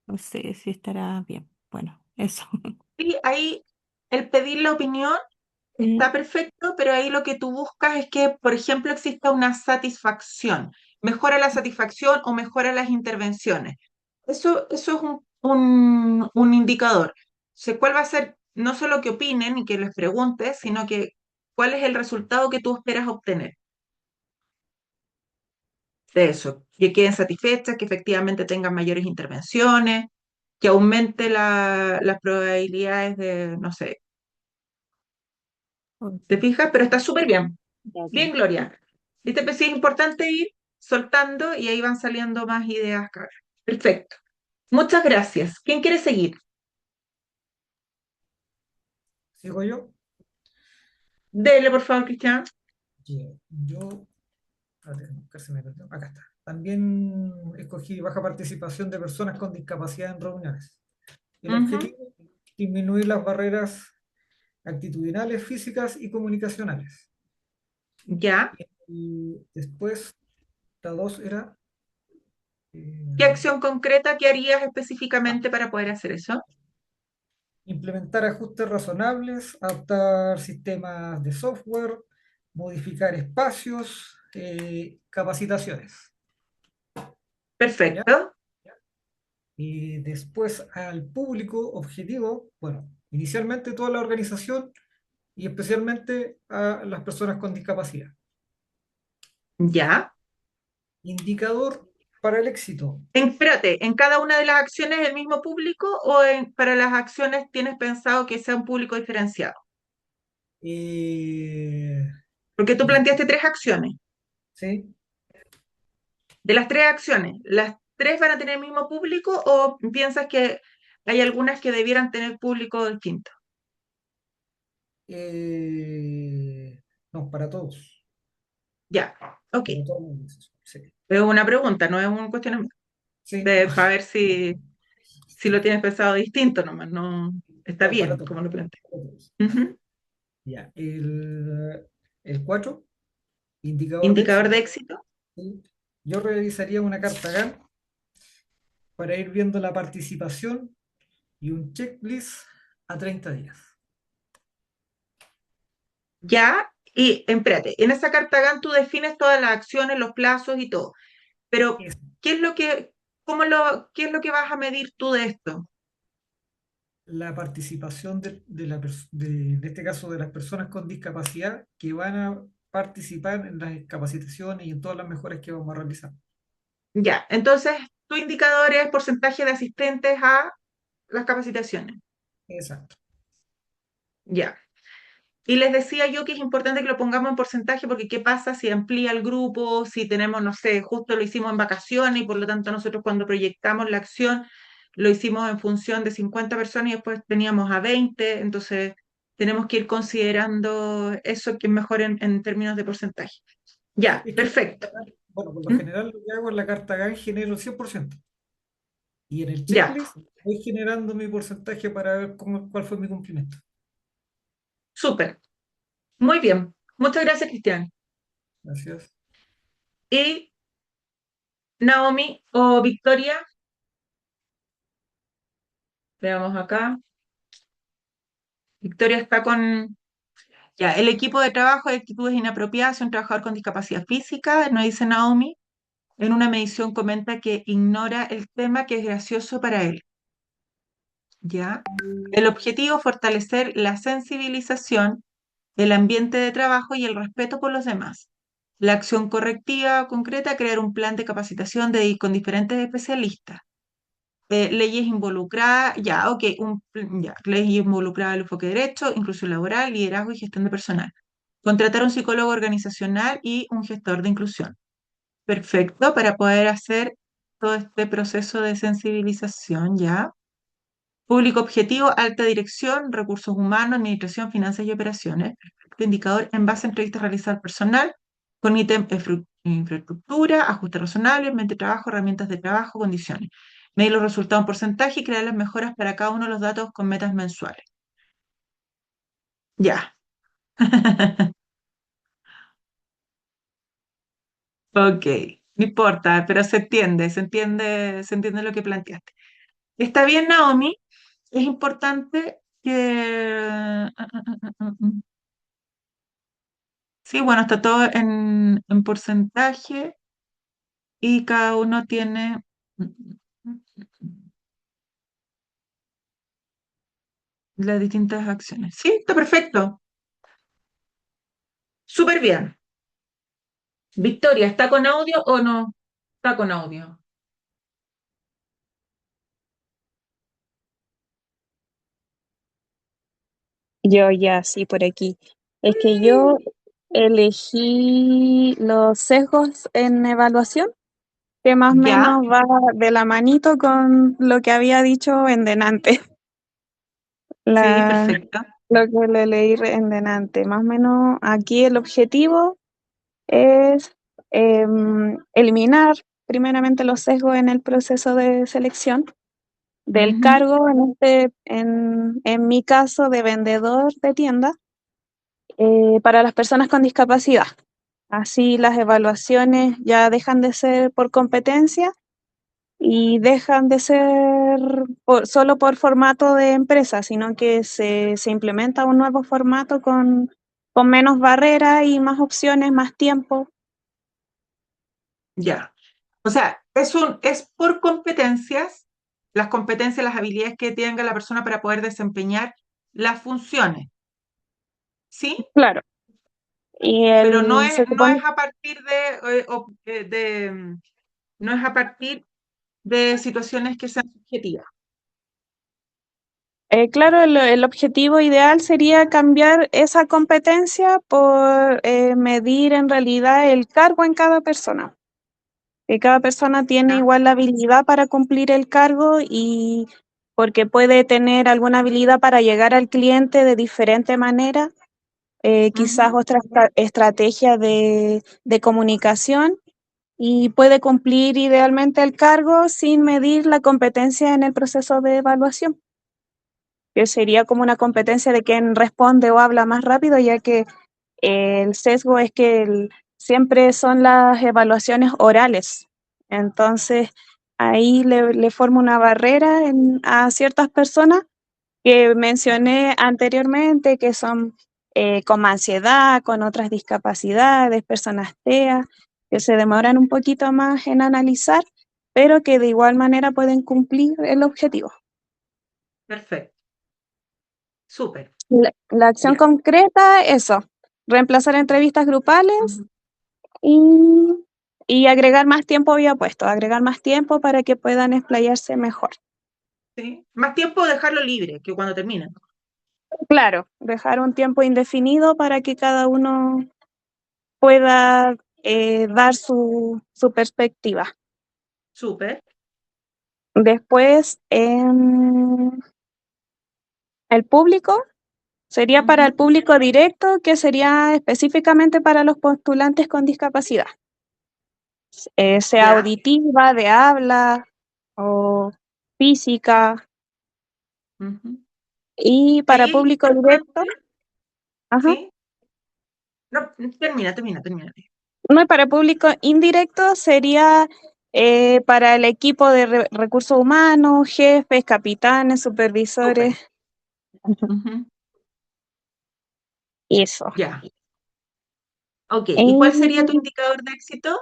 No sé si estará bien. Bueno, eso. Y ahí el pedir la opinión Mm. está perfecto, pero ahí lo que tú buscas es que, por ejemplo, exista una satisfacción. Mejora la satisfacción o mejora las intervenciones. Eso es un indicador. O sea, ¿cuál va a ser no solo que opinen y que les preguntes, sino que cuál es el resultado que tú esperas obtener de eso? Que queden satisfechas, que efectivamente tengan mayores intervenciones, que aumente las probabilidades de, no sé, ¿te Ok, fijas? Pero está súper bien. ya, ok. Bien, Gloria. ¿Viste? Pues sí, es importante ir soltando y ahí van saliendo más ideas, cara. Perfecto. Muchas gracias. ¿Quién quiere seguir? ¿Sigo yo? Dele, por favor, Cristian. Yo, a ver, buscar se me perdió. Acá está. También escogí baja participación de personas con discapacidad en reuniones. El Ujú. objetivo, disminuir las barreras actitudinales, físicas y comunicacionales. Ya. Y después, la dos era ¿Qué eh, acción concreta que harías ah, específicamente para poder hacer eso? implementar ajustes razonables, adaptar sistemas de software, modificar espacios, capacitaciones. ¿Ya? Perfecto. Y después al público objetivo, bueno, inicialmente toda la organización y especialmente a las personas con discapacidad. Ya. Indicador para el éxito. Espérate, ¿en cada una de las acciones el mismo público o para las acciones tienes pensado que sea un público diferenciado? Eh, Porque tú el- planteaste tres acciones. ¿Sí? De las tres acciones, ¿las tres van a tener el mismo público o piensas que hay algunas que debieran tener público distinto? No, para todos. Ya, ok. Para todos los meses. Sí. Es una pregunta, no es un cuestionamiento. Sí, no, Para ver si lo tienes pensado distinto nomás, no está no, para bien todos. como lo planteas. Para todos. Ujú. Ya, el 4, indicador de Indicador de éxito. éxito. ¿Sí? Yo realizaría una carta GAN para ir viendo la participación y un checklist a 30 días. Ya, y espérate, en esa carta GAN tú defines todas las acciones, los plazos y todo, pero Es- ¿qué es lo que vas a medir tú de esto? la participación en este caso, de las personas con discapacidad que van a participar en las capacitaciones y en todas las mejoras que vamos a realizar. Ya, entonces tu indicador es porcentaje de asistentes a las capacitaciones. Exacto. Ya. Y les decía yo que es importante que lo pongamos en porcentaje porque ¿qué pasa si amplía el grupo? Si tenemos, no sé, justo lo hicimos en vacaciones y por lo tanto nosotros cuando proyectamos la acción lo hicimos en función de 50 personas y después teníamos a 20, entonces tenemos que ir considerando eso que es mejor en términos de porcentaje. Ya, Es que, perfecto. bueno, por lo ¿Mm? general lo que hago en la carta GAN genero el 100%. Y en el Ya, checklist voy generando mi porcentaje para ver cuál fue mi cumplimiento. súper. Muy bien. Muchas gracias, Cristian. Gracias. Y Naomi o Victoria, veamos acá. Victoria está con ya, el equipo de trabajo de actitudes inapropiadas, un trabajador con discapacidad física, nos dice Naomi, en una medición comenta que ignora el tema que es gracioso para él. ¿Ya? El objetivo, fortalecer la sensibilización, el ambiente de trabajo y el respeto por los demás. La acción correctiva concreta, crear un plan de capacitación con diferentes especialistas. Leyes involucradas, ya, ok, ya, leyes involucradas al enfoque de derecho, inclusión laboral, liderazgo y gestión de personal. Contratar un psicólogo organizacional y un gestor de inclusión. Perfecto, para poder hacer todo este proceso de sensibilización, ¿ya? Público objetivo, alta dirección, recursos humanos, administración, finanzas y operaciones. Perfecto, indicador en base a entrevistas realizadas al personal, con ítem infraestructura, ajuste razonable, ambiente de trabajo, herramientas de trabajo, condiciones. Medir los resultados en porcentaje y crear las mejoras para cada uno de los datos con metas mensuales. Ya. Ok, no importa, pero se entiende lo que planteaste. Está bien, Naomi, es importante que... Sí, bueno, está todo en porcentaje y cada uno tiene las distintas acciones. Sí, está perfecto. Súper bien. Victoria, ¿está con audio o no? Está con audio. Yo ya, sí, por aquí. Es que yo elegí los sesgos en evaluación, que más o ¿Ya? menos va de la manito con lo que había dicho en delante, Sí, la, perfecto. lo que le leí en delante. Más o menos aquí el objetivo es eliminar primeramente los sesgos en el proceso de selección del Ujú. cargo, en mi caso, de vendedor de tienda, para las personas con discapacidad. Así las evaluaciones ya dejan de ser por competencia y dejan de ser solo por formato de empresa, sino que se implementa un nuevo formato con menos barreras y más opciones, más tiempo. Ya. O sea, es por competencias, las competencias, las habilidades que tenga la persona para poder desempeñar las funciones, ¿sí? Claro. Y Pero no se es, no supone, es a partir no es a partir de situaciones que sean subjetivas. claro, el objetivo ideal sería cambiar esa competencia por medir en realidad el cargo en cada persona. Que cada persona tiene ¿Ya? igual la habilidad para cumplir el cargo y porque puede tener alguna habilidad para llegar al cliente de diferente manera, quizás Ujú. otra estrategia de comunicación y puede cumplir idealmente el cargo sin medir la competencia en el proceso de evaluación, que sería como una competencia de quien responde o habla más rápido, ya que el sesgo es que siempre son las evaluaciones orales. Entonces, ahí le forma una barrera a ciertas personas que mencioné anteriormente, que son con ansiedad, con otras discapacidades, personas TEA, que se demoran un poquito más en analizar, pero que de igual manera pueden cumplir el objetivo. Perfecto. Súper, La acción ya. concreta, eso, reemplazar entrevistas grupales Ujú. y agregar más tiempo había puesto, agregar más tiempo para que puedan explayarse mejor. ¿Sí? Más tiempo dejarlo libre que cuando terminen. Claro, dejar un tiempo indefinido para que cada uno pueda dar su perspectiva. Súper. Después, el público sería para el Ujú. público directo, que sería específicamente para los postulantes con discapacidad, sea Ya. auditiva, de habla o física. Ujú. Y para Ahí es público directo, importante, ajá, ¿sí? No, termina. no, y para público indirecto sería para el equipo de recursos humanos, jefes, capitanes, Súper. supervisores, Ujú. y eso. Ya. Ok. ¿Y cuál sería tu En- indicador de éxito?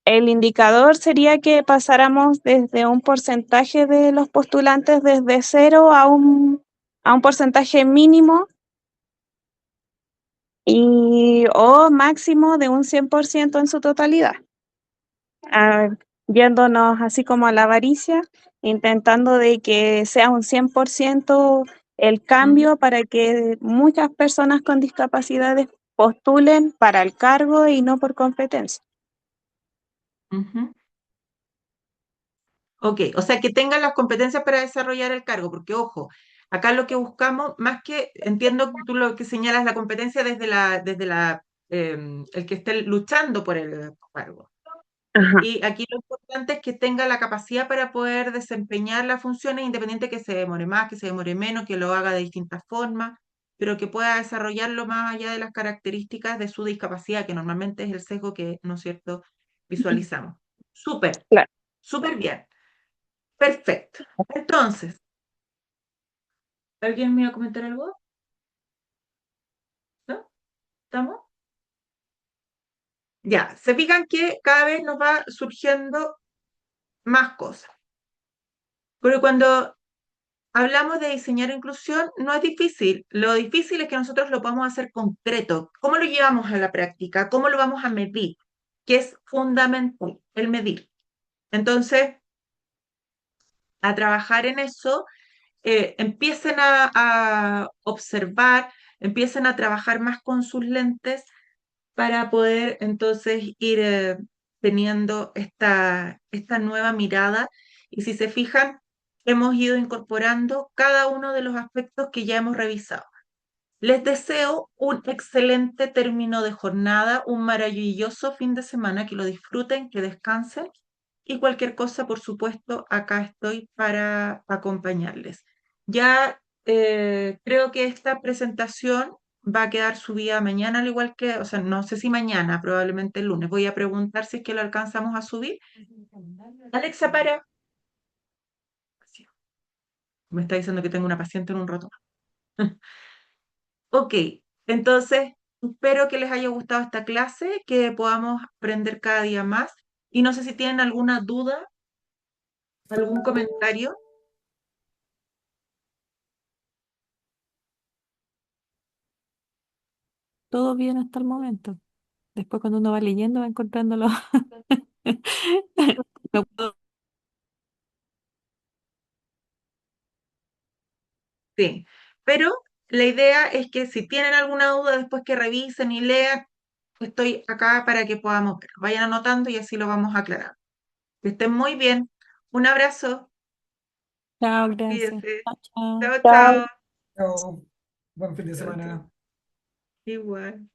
el indicador sería que pasáramos desde un porcentaje de los postulantes desde cero a un porcentaje mínimo o máximo de un 100% en su totalidad. Ah, yéndonos así como a la avaricia, intentando de que sea un 100% el Ujú. cambio para que muchas personas con discapacidades postulen para el cargo y no por competencia. Ujú. Ok, o sea, que tengan las competencias para desarrollar el cargo, porque ojo, acá lo que buscamos, más que, entiendo que tú lo que señalas la competencia el que esté luchando por el cargo. Ajá. Y aquí lo importante es que tenga la capacidad para poder desempeñar las funciones, independiente que se demore más, que se demore menos, que lo haga de distintas formas, pero que pueda desarrollarlo más allá de las características de su discapacidad, que normalmente es el sesgo que, ¿no es cierto?, visualizamos. Súper, Claro. súper bien. Perfecto. Entonces, ¿alguien me iba a comentar algo? ¿No? ¿Estamos? Ya, se fijan que cada vez nos va surgiendo más cosas. Pero cuando hablamos de diseñar inclusión, no es difícil. Lo difícil es que nosotros lo podamos hacer concreto. ¿Cómo lo llevamos a la práctica? ¿Cómo lo vamos a medir? Que es fundamental, el medir. Entonces, a trabajar en eso, empiecen a observar, empiecen a trabajar más con sus lentes para poder entonces ir teniendo esta nueva mirada. Y si se fijan, hemos ido incorporando cada uno de los aspectos que ya hemos revisado. Les deseo un excelente término de jornada, un maravilloso fin de semana, que lo disfruten, que descansen y cualquier cosa, por supuesto, acá estoy para acompañarles. Ya creo que esta presentación va a quedar subida mañana, al igual que, o sea, no sé si mañana, probablemente el lunes. Voy a preguntar si es que lo alcanzamos a subir. Alexa, para. Me está diciendo que tengo una paciente en un rato. Ok, entonces espero que les haya gustado esta clase, que podamos aprender cada día más. Y no sé si tienen alguna duda, algún comentario. Todo bien hasta el momento. Después cuando uno va leyendo va encontrándolo. No puedo- Sí, pero la idea es que si tienen alguna duda después que revisen y lean, estoy acá para que podamos ver. Vayan anotando y así lo vamos a aclarar. Que estén muy bien. Un abrazo. Chao, gracias. Cuídense. Chao, chao. Chao, Chao. chao. Chao. Buen fin de Chao, chao. semana. Igual.